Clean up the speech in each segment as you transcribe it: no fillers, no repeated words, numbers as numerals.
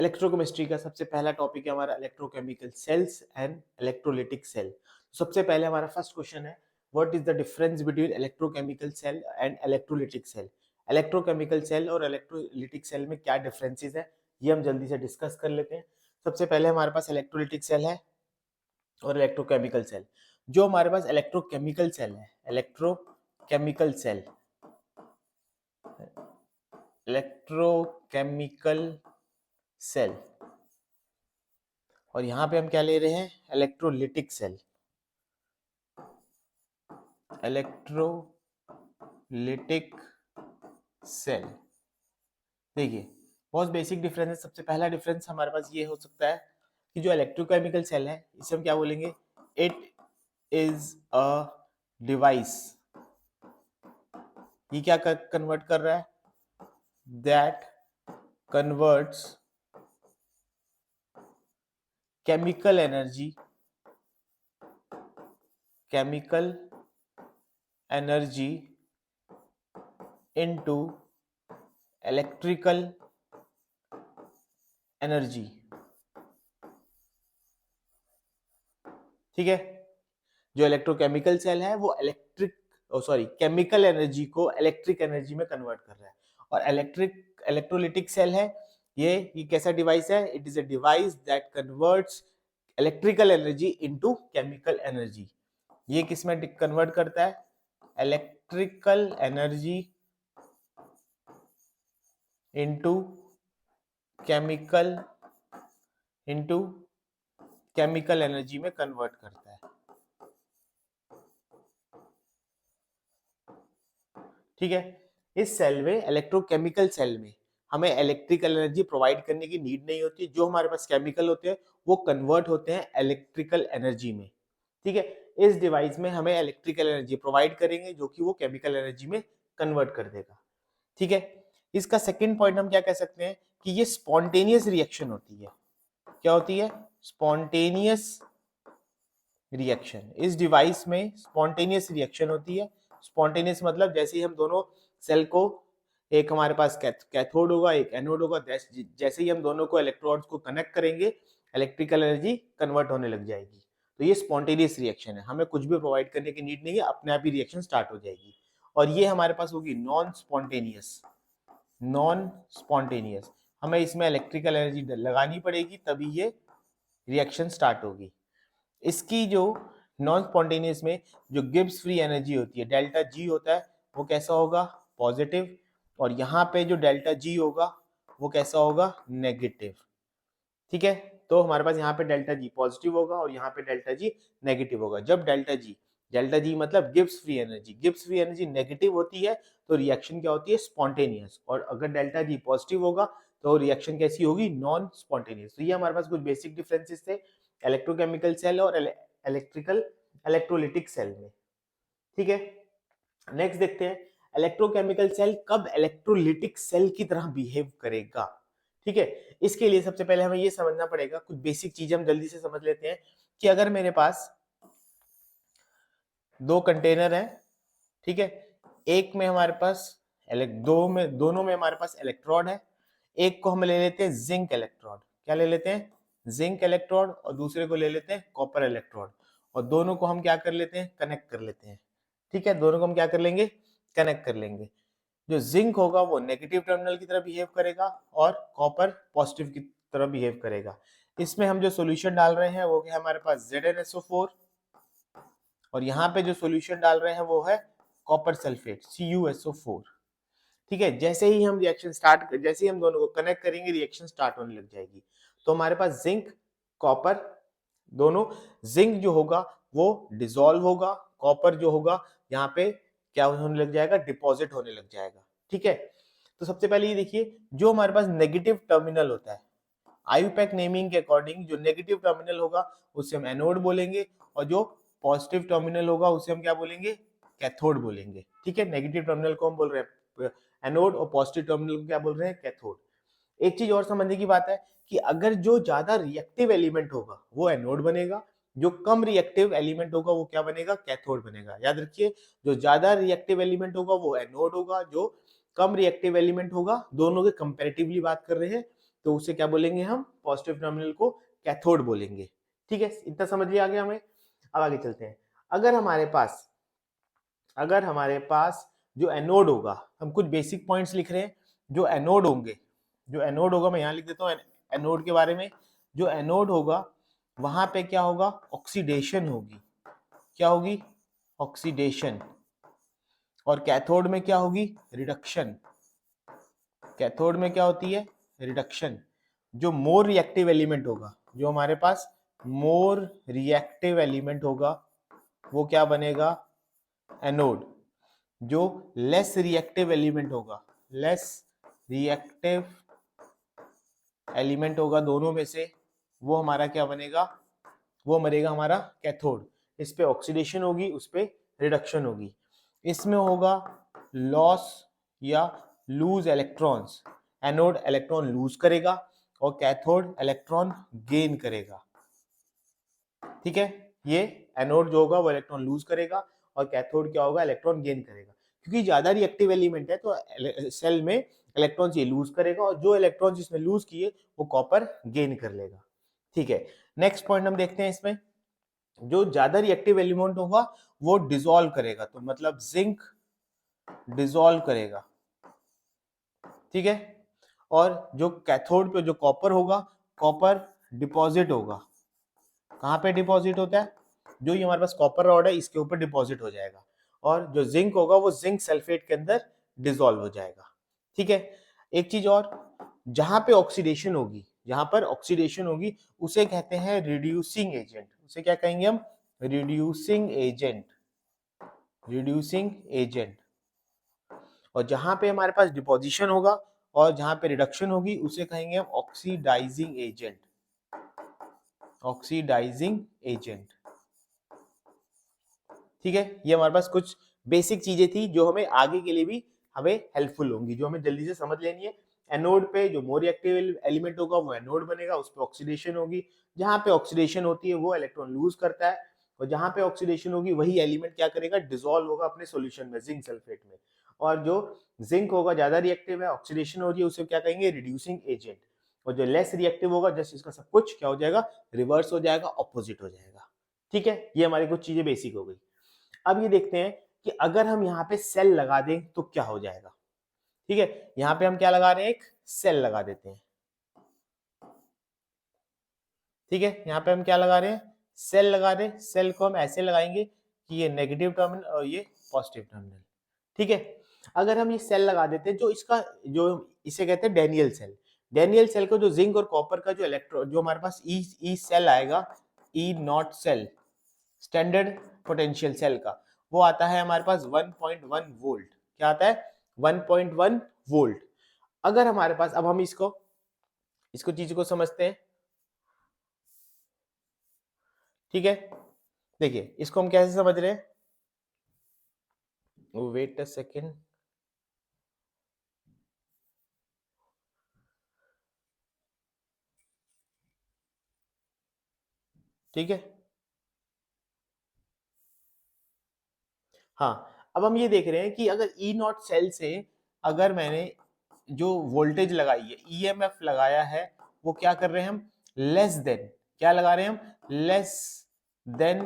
Electrochemistry का सबसे पहला टॉपिक है हमारा electrochemical cells and electrolytic cell. सबसे पहले हमारा फर्स्ट क्वेश्चन है, what is the difference between electrochemical cell and electrolytic cell. Electrochemical cell और इलेक्ट्रोलिटिक सेल में क्या डिफरेंसेस है, ये हम जल्दी से डिस्कस कर लेते हैं। सबसे पहले हमारे पास इलेक्ट्रोलिटिक सेल है और इलेक्ट्रोकेमिकल सेल। जो हमारे पास इलेक्ट्रोकेमिकल सेल है, इलेक्ट्रोकेमिकल सेल, इलेक्ट्रोकेमिकल सेल, और यहां पे हम क्या ले रहे हैं, इलेक्ट्रोलिटिक सेल, इलेक्ट्रोलिटिक सेल। देखिए बहुत बेसिक डिफरेंस है। सबसे पहला डिफरेंस हमारे पास ये हो सकता है कि जो इलेक्ट्रोकेमिकल सेल है इसे हम क्या बोलेंगे, इट इज अ डिवाइस। ये क्या कन्वर्ट कर रहा है, that converts chemical energy into electrical energy. ठीक है, जो इलेक्ट्रोकेमिकल सेल है वो केमिकल एनर्जी को इलेक्ट्रिक एनर्जी में कन्वर्ट कर रहा है। और इलेक्ट्रोलिटिक सेल है, ये कैसा डिवाइस है, it is a device that converts electrical energy into chemical energy. ये किस में कन्वर्ट करता है, electrical energy into chemical energy में कन्वर्ट करता है। ठीक है, इस सेल में, इलेक्ट्रोकेमिकल सेल में, हमें इलेक्ट्रिकल एनर्जी प्रोवाइड करने की नीड नहीं होती। जो हमारे पास केमिकल होते हैं वो कन्वर्ट होते हैं इलेक्ट्रिकल एनर्जी में। ठीक है, इस डिवाइस में हमें इलेक्ट्रिकल एनर्जी प्रोवाइड करेंगे जो कि वो केमिकल एनर्जी में कन्वर्ट कर देगा। ठीक है, इसका सेकंड पॉइंट हम क्या कह सकते हैं कि ये स्पॉन्टेनियस रिएक्शन होती है। क्या होती है, स्पॉन्टेनियस रिएक्शन। इस डिवाइस में स्पॉन्टेनियस रिएक्शन होती है। स्पॉन्टेनियस मतलब जैसे ही हम दोनों सेल को, एक हमारे पास कैथोड होगा, एक एनोड होगा, जैसे ही हम दोनों को इलेक्ट्रोड्स को कनेक्ट करेंगे इलेक्ट्रिकल एनर्जी कन्वर्ट होने लग जाएगी। तो ये स्पॉन्टेनियस रिएक्शन है, हमें कुछ भी प्रोवाइड करने की नीड नहीं है, अपने आप ही रिएक्शन स्टार्ट हो जाएगी। और ये हमारे पास होगी नॉन स्पॉन्टेनियस, हमें इसमें इलेक्ट्रिकल एनर्जी लगानी पड़ेगी तभी ये रिएक्शन स्टार्ट होगी। इसकी जो नॉन स्पॉन्टेनियस में जो गिब्स फ्री एनर्जी होती है, डेल्टा जी होता है, वो कैसा होगा, पॉजिटिव। और यहाँ पे जो डेल्टा जी होगा वो कैसा होगा, नेगेटिव। ठीक है, तो हमारे पास यहाँ पे डेल्टा जी पॉजिटिव होगा और यहाँ पे डेल्टा जी नेगेटिव होगा। जब डेल्टा जी मतलब गिब्स फ्री एनर्जी नेगेटिव होती है तो रिएक्शन क्या होती है, स्पॉन्टेनियस। और अगर डेल्टा जी पॉजिटिव होगा तो रिएक्शन कैसी होगी, नॉन स्पॉन्टेनियस। तो ये हमारे पास कुछ बेसिक डिफरेंसेस थे इलेक्ट्रोकेमिकल सेल और इलेक्ट्रोलिटिक सेल में। ठीक है, नेक्स्ट देखते हैं इलेक्ट्रोकेमिकल सेल कब इलेक्ट्रोलिटिक सेल की तरह बिहेव करेगा। ठीक है, इसके लिए सबसे पहले हमें ये समझना पड़ेगा, कुछ बेसिक चीजें हम जल्दी से समझ लेते हैं कि अगर मेरे पास दो कंटेनर है, ठीक है, एक में हमारे पास दोनों में हमारे पास इलेक्ट्रोड है। एक को हम ले लेते हैं जिंक इलेक्ट्रोड, क्या ले लेते हैं, जिंक इलेक्ट्रोड, और दूसरे को ले लेते हैं कॉपर इलेक्ट्रोड, और दोनों को हम क्या कर लेते हैं, कनेक्ट कर लेते हैं। ठीक है, दोनों को हम क्या कर लेंगे, कनेक्ट कर लेंगे। जो जिंक होगा वो नेगेटिव टर्मिनल की तरह बिहेव करेगा और कॉपर पॉजिटिव की तरह बिहेव करेगा। इसमें हम जो सॉल्यूशन डाल रहे हैं वो है हमारे पास ZnSO4, और यहाँ पे जो सॉल्यूशन डाल रहे हैं वो है कॉपर सल्फेट CuSO4। ठीक है, जैसे ही हम दोनों को कनेक्ट करेंगे रिएक्शन स्टार्ट होने लग जाएगी। तो हमारे पास जिंक कॉपर दोनों, जिंक जो होगा वो डिसॉल्व होगा, कॉपर जो होगा यहाँ पे क्या होने लग जाएगा, डिपॉजिट होने लग जाएगा। ठीक है, तो सबसे पहले ये देखिए, जो हमारे पास नेगेटिव टर्मिनल होता है, आईयूपैक नेमिंग के अकॉर्डिंग जो नेगेटिव टर्मिनल होगा उसे हम एनोड बोलेंगे, और जो पॉजिटिव टर्मिनल होगा उसे हम क्या बोलेंगे, कैथोड बोलेंगे। ठीक है, नेगेटिव टर्मिनल को हम बोल रहे हैं एनोड और पॉजिटिव टर्मिनल को क्या बोल रहे हैं, कैथोड। एक चीज और समझने की बात है कि अगर जो ज्यादा रिएक्टिव एलिमेंट होगा वो एनोड बनेगा, जो कम रिएक्टिव एलिमेंट होगा वो क्या बनेगा, कैथोड बनेगा। याद रखिए, जो ज्यादा रिएक्टिव एलिमेंट होगा वो एनोड होगा, जो कम रिएक्टिव एलिमेंट होगा, दोनों के कंपैरेटिवली बात कर रहे हैं, तो उसे क्या बोलेंगे हम, पॉजिटिव टर्मिनल को कैथोड बोलेंगे। ठीक है, इतना समझ लिया आगे हमें। अब आगे चलते हैं। अगर हमारे पास जो एनोड होगा, हम कुछ बेसिक पॉइंट्स लिख रहे हैं, जो एनोड होंगे, जो एनोड होगा, मैं यहाँ लिख देता हूँ एनोड के बारे में। जो एनोड होगा वहां पे क्या होगा, ऑक्सीडेशन होगी। क्या होगी, ऑक्सीडेशन। और कैथोड में क्या होगी, रिडक्शन। कैथोड में क्या होती है, रिडक्शन। जो मोर रिएक्टिव एलिमेंट होगा, जो हमारे पास मोर रिएक्टिव एलिमेंट होगा, वो क्या बनेगा, एनोड। जो लेस रिएक्टिव एलिमेंट होगा, लेस रिएक्टिव एलिमेंट होगा दोनों में से, वो हमारा क्या बनेगा, वो मरेगा हमारा कैथोड। इस पे ऑक्सीडेशन होगी, उस पे रिडक्शन होगी। इसमें होगा लॉस या loose electrons. Anode electron lose करेगा और कैथोड इलेक्ट्रॉन गेन करेगा। ठीक है, ये एनोड जो होगा वो इलेक्ट्रॉन लूज करेगा और कैथोड क्या होगा, इलेक्ट्रॉन गेन करेगा। क्योंकि ज्यादा रिएक्टिव एलिमेंट है तो सेल में इलेक्ट्रॉन्स ये लूज करेगा और जो इलेक्ट्रॉन्स इसमें लूज किए वो कॉपर गेन कर लेगा। ठीक है, नेक्स्ट पॉइंट हम देखते हैं। इसमें जो ज्यादा रिएक्टिव एलिमेंट होगा वो डिसॉल्व करेगा, तो मतलब जिंक डिसॉल्व करेगा। ठीक है, और जो कैथोड पे जो कॉपर होगा, कॉपर डिपॉजिट होगा। कहाँ पे डिपॉजिट होता है, जो ये हमारे पास कॉपर रॉड है इसके ऊपर डिपॉजिट हो जाएगा। और जो जिंक होगा वो जिंक सल्फेट के अंदर डिसॉल्व हो जाएगा। ठीक है, एक चीज और, जहां पे ऑक्सीडेशन होगी, जहां पर ऑक्सीडेशन होगी उसे कहते हैं रिड्यूसिंग एजेंट। उसे क्या कहेंगे हम, रिड्यूसिंग एजेंट। Reducing agent. और जहां पे हमारे पास डिपोजिशन होगा और जहां पे रिडक्शन होगी उसे कहेंगे हम ऑक्सीडाइजिंग एजेंट। Oxidising agent. ठीक है, ये हमारे पास कुछ बेसिक चीजें थी जो हमें आगे के लिए भी हमें हेल्पफुल होंगी, जो हमें जल्दी से समझ लेनी है। एनोड पे जो मोर रिएक्टिव एलिमेंट होगा वो एनोड बनेगा, उस पे ऑक्सीडेशन होगी। जहां पे ऑक्सीडेशन होती है वो इलेक्ट्रॉन लूज करता है, और जहां पे ऑक्सीडेशन होगी वही एलिमेंट क्या करेगा, डिसॉल्व होगा अपने सॉल्यूशन में, जिंक सल्फेट में। और जो जिंक होगा ज्यादा रिएक्टिव है, ऑक्सीडेशन हो रही है, उसे क्या कहेंगे, रिड्यूसिंग एजेंट। और जो लेस रिएक्टिव होगा, जस्ट इसका सब कुछ क्या हो जाएगा, रिवर्स हो जाएगा, ऑपोजिट हो जाएगा। ठीक है, ये हमारी कुछ चीजें बेसिक हो गई। अब ये देखते हैं कि अगर हम यहाँ पे सेल लगा दें तो क्या हो जाएगा। ठीक है, यहाँ पे हम क्या लगा रहे हैं, एक सेल लगा देते हैं। ठीक है, यहाँ पे हम क्या लगा रहे हैं, सेल लगा रहे हैं। सेल को हम ऐसे लगाएंगे कि ये नेगेटिव टर्मिनल और ये पॉजिटिव टर्मिनल। ठीक है, अगर हम ये सेल लगा देते हैं, जो इसका जो इसे कहते हैं डैनियल सेल। डैनियल सेल को जो जिंक और कॉपर का जो इलेक्ट्रो जो हमारे पास ई सेल आएगा, E not cell, standard potential cell का, वो आता है हमारे पास 1.1 वोल्ट। क्या आता है, 1.1 वोल्ट। अगर हमारे पास, अब हम इसको इसको चीज को समझते हैं। ठीक है, देखिए इसको हम कैसे समझ रहे हैं, वेट अ सेकेंड। ठीक है, हाँ, अब हम ये देख रहे हैं कि अगर ई नॉट सेल से अगर मैंने जो वोल्टेज लगाई है, ईएमएफ लगाया है, वो क्या कर रहे हैं हम, लेस देन, क्या लगा रहे हैं हम, लेस देन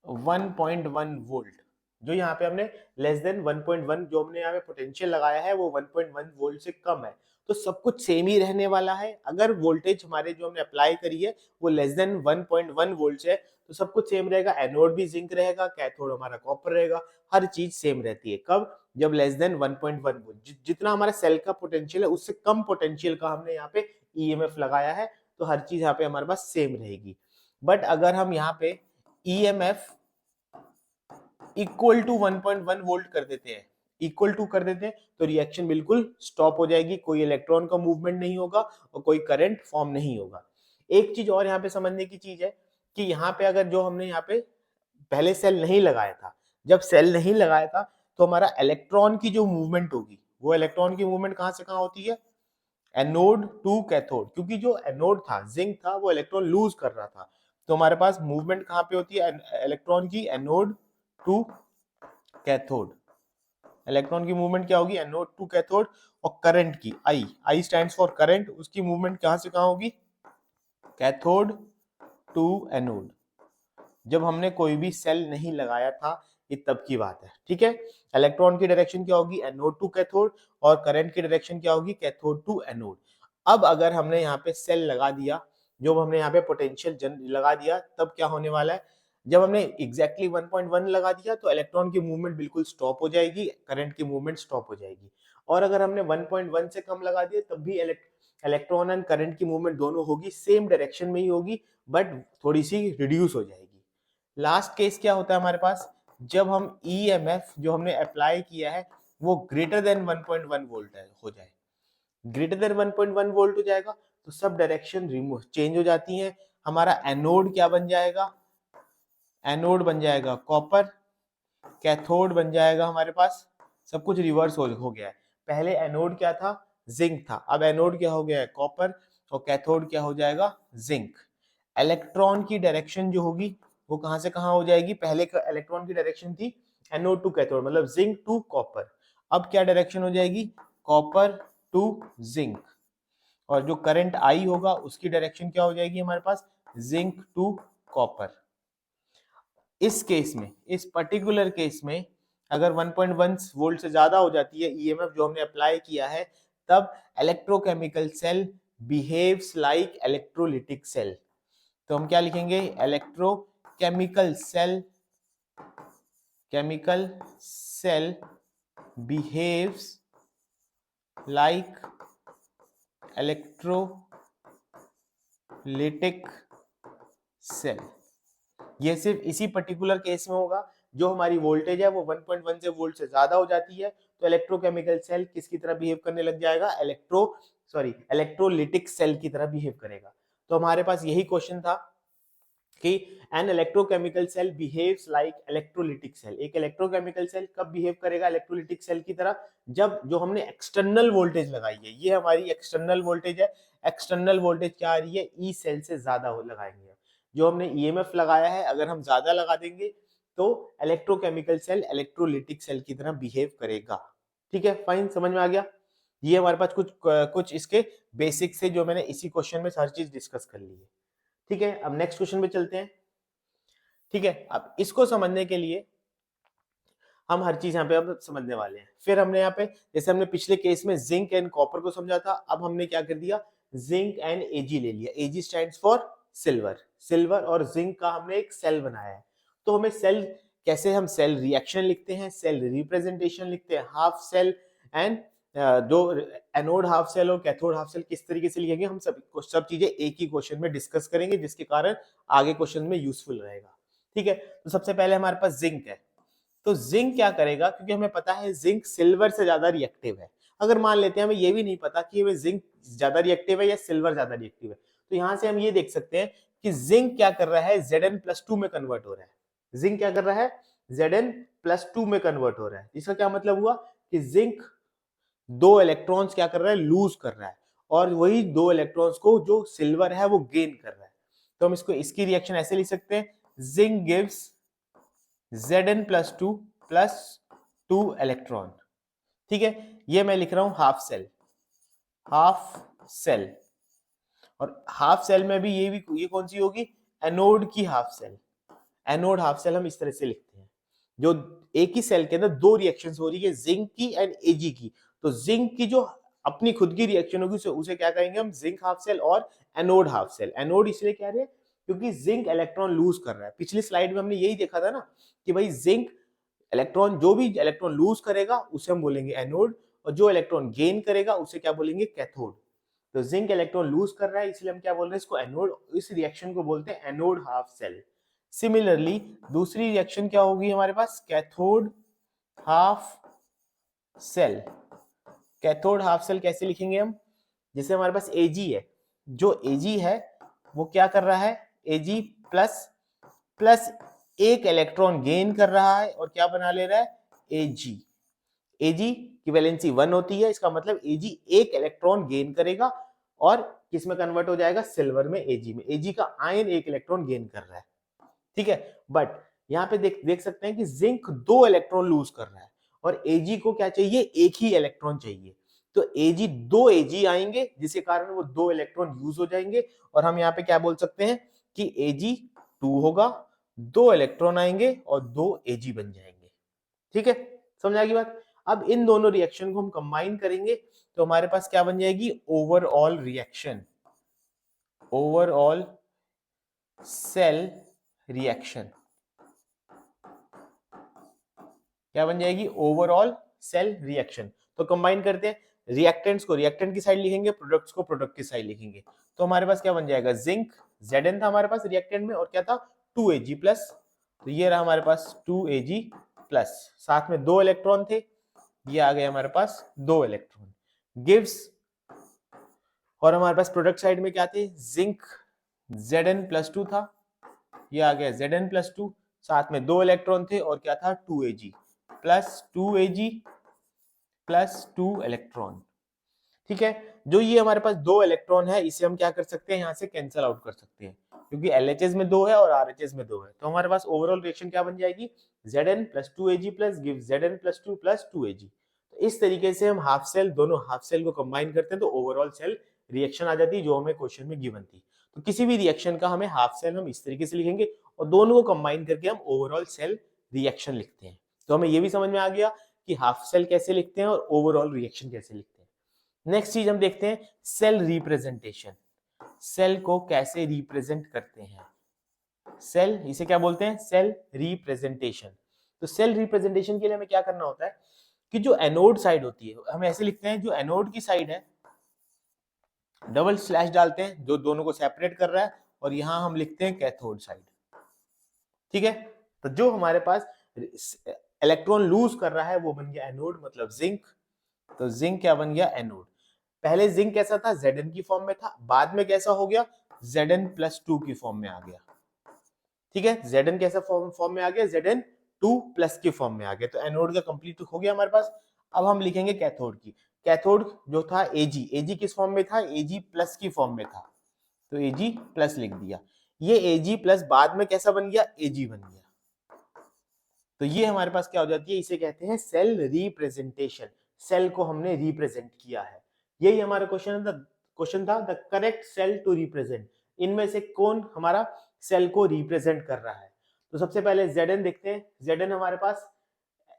1.1 वोल्ट। जो यहाँ पे हमने लेस देन 1.1 जो हमने यहाँ पे पोटेंशियल लगाया है वो 1.1 वोल्ट से कम है, तो सब कुछ सेम ही रहने वाला है। अगर वोल्टेज हमारे जो हमने अप्लाई करी है वो लेस देन 1.1 वोल्ट है तो सब कुछ सेम रहेगा। एनोड भी जिंक रहेगा, कैथोड हमारा कॉपर रहेगा, हर चीज सेम रहती है। कब, जब लेस देन 1.1 वोल्ट। जितना हमारा सेल का पोटेंशियल है उससे कम पोटेंशियल का हमने यहाँ पे ईएमएफ लगाया है, तो हर चीज यहाँ पे हमारे पास सेम रहेगी। बट अगर हम यहाँ पे ईएमएफ इक्वल टू 1.1 वोल्ट कर देते हैं, इक्वल टू कर देते हैं, तो रिएक्शन बिल्कुल स्टॉप हो जाएगी, कोई इलेक्ट्रॉन का मूवमेंट नहीं होगा और कोई करंट फॉर्म नहीं होगा। एक चीज और यहाँ पे समझने की चीज है कि यहाँ पे अगर जो हमने यहाँ पे पहले सेल नहीं लगाया था, जब सेल नहीं लगाया था तो हमारा इलेक्ट्रॉन की जो मूवमेंट होगी, वो इलेक्ट्रॉन की मूवमेंट कहां से कहां होती है, एनोड टू कैथोड। क्योंकि जो एनोड था, जिंक था, वो इलेक्ट्रॉन लूज कर रहा था, तो हमारे पास मूवमेंट कहां पे होती है इलेक्ट्रॉन की, एनोड टू कैथोड। इलेक्ट्रॉन की मूवमेंट क्या होगी, एनोड टू कैथोड, और करंट की आई स्टैंड्स फॉर करंट, उसकी मूवमेंट कहां से कहां होगी, कैथोड टू एनोड। जब हमने कोई भी सेल नहीं लगाया था, ये तब की बात है, ठीक है। इलेक्ट्रॉन की डायरेक्शन क्या होगी, एनोड टू कैथोड, और करंट की डायरेक्शन क्या होगी, कैथोड टू एनोड। अब अगर हमने यहाँ पे सेल लगा दिया, जो हमने यहाँ पे पोटेंशियल लगा दिया, तब क्या होने वाला है, जब हमने एग्जैक्टली 1.1 लगा दिया तो इलेक्ट्रॉन की मूवमेंट बिल्कुल स्टॉप हो जाएगी, करंट की मूवमेंट स्टॉप हो जाएगी। और अगर हमने 1.1 से कम लगा दिया तब भी इलेक्ट्रॉन एंड करंट की मूवमेंट दोनों होगी, सेम डायरेक्शन में ही होगी, बट थोड़ी सी रिड्यूस हो जाएगी। लास्ट केस क्या होता है हमारे पास, जब हम ईएमएफ जो हमने अप्लाई किया है वो ग्रेटर देन 1.1 वोल्ट हो जाए, ग्रेटर देन 1.1 वोल्ट हो जाएगा तो सब डायरेक्शन रिमूव चेंज हो जाती हैं। हमारा एनोड क्या बन जाएगा, एनोड बन जाएगा कॉपर, कैथोड बन जाएगा हमारे पास, सब कुछ रिवर्स हो गया है। पहले एनोड क्या था, जिंक था, अब एनोड क्या हो गया है, कॉपर, और कैथोड क्या हो जाएगा, जिंक। इलेक्ट्रॉन की डायरेक्शन जो होगी वो कहां से कहां हो जाएगी, पहले का इलेक्ट्रॉन की डायरेक्शन थी एनोड टू कैथोड, मतलब जिंक टू कॉपर। अब क्या डायरेक्शन हो जाएगी, कॉपर टू जिंक। और जो करंट आई होगा उसकी डायरेक्शन क्या हो जाएगी हमारे पास, जिंक टू कॉपर। इस केस में, इस पर्टिकुलर केस में अगर 1.1 वोल्ट से ज्यादा हो जाती है ईएमएफ जो हमने अप्लाई किया है, तब electrochemical cell behaves like electrolytic cell. तो हम क्या लिखेंगे, electrochemical cell, chemical cell behaves like electrolytic cell. ये सिर्फ इसी पर्टिकुलर केस में होगा, जो हमारी वोल्टेज है वो 1.1 से वोल्ट से ज्यादा हो जाती है तो इलेक्ट्रोकेमिकल सेल किसकी तरह बिहेव करने लग जाएगा, इलेक्ट्रोलिटिक सेल की तरह बिहेव करेगा। तो हमारे पास यही क्वेश्चन था कि an electrochemical cell behaves like electrolytic cell. एक इलेक्ट्रोकेमिकल सेल कब बिहेव करेगा इलेक्ट्रोलिटिक सेल की तरह, जब जो हमने एक्सटर्नल वोल्टेज लगाई है, ये हमारी एक्सटर्नल वोल्टेज है, एक्सटर्नल वोल्टेज क्या आ रही है, ई सेल से ज्यादा लगाएंगे। जो हमने ईएमएफ लगाया है अगर हम ज्यादा लगा देंगे तो इलेक्ट्रोकेमिकल सेल इलेक्ट्रोलिटिक सेल की तरह बिहेव करेगा। ठीक है, फाइन, समझ में आ गया। ये हमारे पास कुछ इसके बेसिक से जो मैंने इसी क्वेश्चन में हर चीज डिस्कस कर ली है। ठीक है, अब नेक्स्ट क्वेश्चन पे चलते हैं। ठीक है, अब इसको समझने के लिए हम हर चीज यहाँ पे अब समझने वाले हैं। फिर हमने यहाँ पे, जैसे हमने पिछले केस में जिंक एंड कॉपर को समझा था, अब हमने क्या कर दिया, जिंक एंड एजी ले लिया। एजी स्टैंड्स फॉर सिल्वर, सिल्वर और जिंक का हमने एक सेल बनाया है। तो हमें सेल कैसे, हम सेल रिएक्शन लिखते हैं, सेल रिप्रेजेंटेशन लिखते हैं, हाफ सेल एंड जो एनोड हाफ सेल और कैथोड हाफ सेल किस तरीके से लिखेंगे, हम सब चीजें एक ही क्वेश्चन में डिस्कस करेंगे, जिसके कारण आगे क्वेश्चन में यूजफुल रहेगा। ठीक है, तो सबसे पहले हमारे पास जिंक है। तो जिंक क्या करेगा, क्योंकि हमें पता है जिंक सिल्वर से ज्यादा रिएक्टिव है। अगर मान लेते हैं हमें ये भी नहीं पता कि हमें जिंक ज्यादा रिएक्टिव है या सिल्वर ज्यादा रिएक्टिव है, तो यहां से हम ये देख सकते हैं कि जिंक क्या कर रहा है, Zn+2 में कन्वर्ट हो रहा है। जिंक क्या कर रहा है, Zn+2 में कन्वर्ट हो रहा है। इसका क्या मतलब हुआ कि जिंक दो इलेक्ट्रॉन्स क्या कर रहा है, लूज कर रहा है, और वही दो इलेक्ट्रॉन्स को जो सिल्वर है वो गेन कर रहा है। तो हम इसको, इसकी रिएक्शन ऐसे लिख सकते हैं, zinc gives Zn+2 plus 2 electron. ठीक है, ये मैं लिख रहा हूं हाफ सेल, हाफ सेल। और हाफ सेल में भी ये कौन सी होगी, एनोड की half cell. Anode half cell हम इस तरह से लिखते हैं, जो एक ही सेल के अंदर दो रिएक्शंस हो रही है, जिंक की एंड एजी की। तो जिंक की जो अपनी खुद की रिएक्शन होगी उसे क्या कहेंगे हम, जिंक हाफ सेल और एनोड हाफ सेल। एनोड इसलिए कह रहे हैं क्योंकि जिंक इलेक्ट्रॉन लूज कर रहा है। पिछली स्लाइड में हमने यही देखा था ना कि भाई जिंक इलेक्ट्रॉन, जो भी इलेक्ट्रॉन लूज करेगा उसे हम बोलेंगे एनोड, और जो इलेक्ट्रॉन गेन करेगा उसे क्या बोलेंगे, कैथोड। तो जिंक इलेक्ट्रॉन लूज कर रहा है इसलिए हम क्या बोल रहे हैं इसको एनोड, इस रिएक्शन को बोलते हैं एनोड हाफ सेल। सिमिलरली दूसरी रिएक्शन क्या होगी हमारे पास, cathode half cell. Cathode half cell कैसे लिखेंगे हम, जैसे हमारे पास एजी है, जो एजी है वो क्या कर रहा है, एजी प्लस प्लस एक इलेक्ट्रॉन गेन कर रहा है और क्या बना ले रहा है, एजी। एजी की वैलेंसी 1 होती है, इसका मतलब एजी एक इलेक्ट्रॉन गेन करेगा और किस में कन्वर्ट हो जाएगा, सिल्वर में, एजी में। एजी का आयन एक इलेक्ट्रॉन गेन कर रहा है। ठीक है, बट यहां पे देख सकते हैं कि जिंक दो इलेक्ट्रॉन लूज कर रहा है, और Ag को क्या चाहिए, एक ही इलेक्ट्रॉन चाहिए। तो Ag, दो Ag आएंगे जिसके कारण वो दो इलेक्ट्रॉन यूज हो जाएंगे, और हम यहाँ पे क्या बोल सकते हैं कि Ag 2 होगा, दो इलेक्ट्रॉन आएंगे और दो Ag बन जाएंगे। ठीक है, समझ आएगी बात। अब इन दोनों रिएक्शन को हम कंबाइन करेंगे तो हमारे पास क्या बन जाएगी, overall reaction, overall cell reaction. क्या बन जाएगी, ओवरऑल सेल रिएक्शन। तो कंबाइन करते हैं, रिएक्टेंट्स को रिएक्टेंट की साइड लिखेंगे, प्रोडक्ट्स को प्रोडक्ट की साइड लिखेंगे। तो हमारे पास क्या बन जाएगा, जिंक Zn था हमारे पास रिएक्टेंट में, और क्या था 2Ag प्लस। तो ये रहा हमारे पास 2Ag प्लस, साथ में दो इलेक्ट्रॉन थे, ये आ गए हमारे पास दो इलेक्ट्रॉन, गिव्स। और हमारे पास प्रोडक्ट साइड में क्या थे, जिंक Zn+2 था, ये आ गया Zn+2, साथ में दो इलेक्ट्रॉन थे और क्या था 2Ag plus 2Ag plus 2 electron. ठीक है, जो ये हमारे पास दो इलेक्ट्रॉन है इसे हम क्या कर सकते हैं, यहाँ से कैंसिल आउट कर सकते हैं, क्योंकि LHS में दो है और RHS में दो है। तो हमारे पास ओवरऑल रिएक्शन क्या बन जाएगी, Zn+2Ag plus give Zn+2 plus 2Ag। तो इस तरीके से हम हाफ सेल, दोनों हाफ सेल को कंबाइन करते हैं तो ओवरऑल सेल रिएक्शन आ जाती है, जो हमें क्वेश्चन में गिवन थी। तो किसी भी रिएक्शन का हमें हाफ सेल हम इस तरीके से लिखेंगे और दोनों को कंबाइन करके हम ओवरऑल सेल रिएक्शन लिखते हैं। तो हमें ये भी समझ में आ गया कि हाफ सेल कैसे लिखते हैं और ओवरऑल रिएक्शन कैसे लिखते हैं। नेक्स्ट चीज हम देखते हैं, सेल रिप्रेजेंटेशन। सेल को कैसे रिप्रेजेंट करते हैं, सेल, इसे क्या बोलते हैं, सेल रिप्रेजेंटेशन। तो सेल रिप्रेजेंटेशन के लिए हमें क्या करना होता है कि जो एनोड साइड होती है, हम ऐसे लिखते हैं, जो एनोड की साइड है डबल स्लैश डालते हैं जो दोनों को सेपरेट कर रहा है, और यहां हम लिखते हैं कैथोड साइड। ठीक है, तो जो हमारे पास इलेक्ट्रॉन लूज कर रहा है वो बन गया एनोड, मतलब जिंक। तो जिंक क्या बन गया, एनोड। पहले जिंक कैसा था, Zn की फॉर्म में था, बाद में कैसा हो गया, Zn+2 की फॉर्म में आ गया। ठीक है, Zn कैसा फॉर्म में आ गया, Zn2+ की फॉर्म में आ गया। तो एनोड का कंप्लीट हो गया हमारे पास। अब हम लिखेंगे कैथोड की। कैथोड जो था Ag किस फॉर्म में था, Ag+ की फॉर्म में था, तो Ag+ लिख दिया। ये Ag+ बाद में कैसा बन गया, Ag बन गया। तो ये हमारे पास क्या हो जाती है, इसे कहते हैं सेल रिप्रेजेंटेशन। सेल को हमने रिप्रेजेंट किया है, यही हमारा क्वेश्चन था, the correct cell to represent. इनमें से कौन हमारा सेल को रिप्रेजेंट कर रहा है। तो सबसे पहले Zn देखते हैं। Zn हमारे पास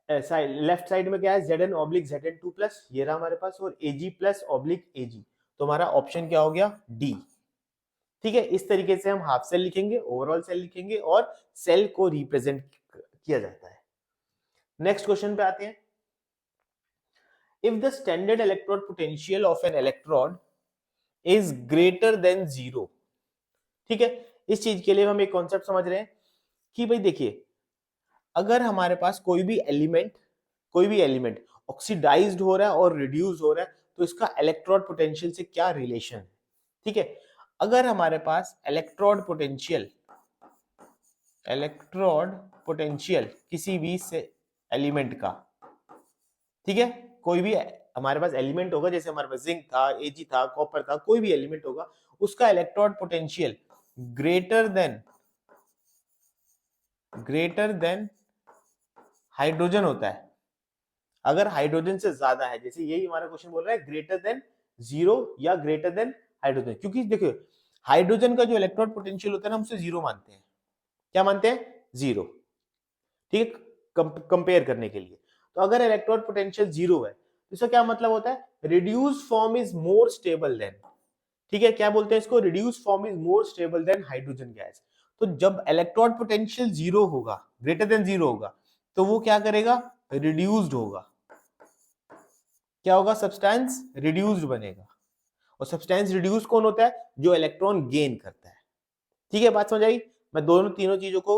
लेफ्ट साइड में क्या है, Zn/Zn2+, ये रहा हमारे पास, और Ag+/Ag। तो हमारा ऑप्शन क्या हो गया, डी। ठीक है, इस तरीके से हम हाफ सेल लिखेंगे, ओवरऑल सेल लिखेंगे और सेल को रिप्रेजेंट किया जाता है। नेक्स्ट क्वेश्चन पे आते हैं। If the standard electrode potential of an electrode is greater than 0, ठीक है, इस चीज के लिए हम एक कॉन्सेप्ट समझ रहे हैं कि भाई देखिए, अगर हमारे पास कोई भी एलिमेंट ऑक्सीडाइज्ड हो रहा है और रिड्यूस हो रहा है, तो इसका इलेक्ट्रोड पोटेंशियल से क्या रिलेशन है। ठीक है, अगर हमारे पास इलेक्ट्रोड पोटेंशियल किसी भी से एलिमेंट का, ठीक है, कोई भी हमारे पास एलिमेंट होगा, जैसे हमारे पास जिंक था, Ag था, कॉपर था, कोई भी एलिमेंट होगा, उसका electrode potential greater than hydrogen होता है। अगर हाइड्रोजन से ज्यादा है, जैसे यही हमारा क्वेश्चन बोल रहा है ग्रेटर देन 0 या ग्रेटर देन हाइड्रोजन, क्योंकि देखिए हाइड्रोजन का जो इलेक्ट्रोड पोटेंशियल होता है ना, हम उसे 0 मानते हैं। क्या मानते हैं, 0। ठीक है, कंपेयर करने के लिए। तो अगर इलेक्ट्रोड पोटेंशियल 0 है, तो इसका क्या मतलब होता है, reduce form is more stable then. ठीक है, क्या बोलते हैं इसको, reduce form is more stable then hydrogen gas. तो जब इलेक्ट्रोड पोटेंशियल 0 होगा, ग्रेटर देन 0 होगा, तो वो क्या करेगा, रिड्यूस्ड होगा। क्या होगा, सब्सटेंस रिड्यूस्ड बनेगा। और सब्सटेंस रिड्यूस कौन होता है, जो इलेक्ट्रॉन गेन करता है। ठीक है, बात समझ आई। मैं दोनों तीनों चीजों को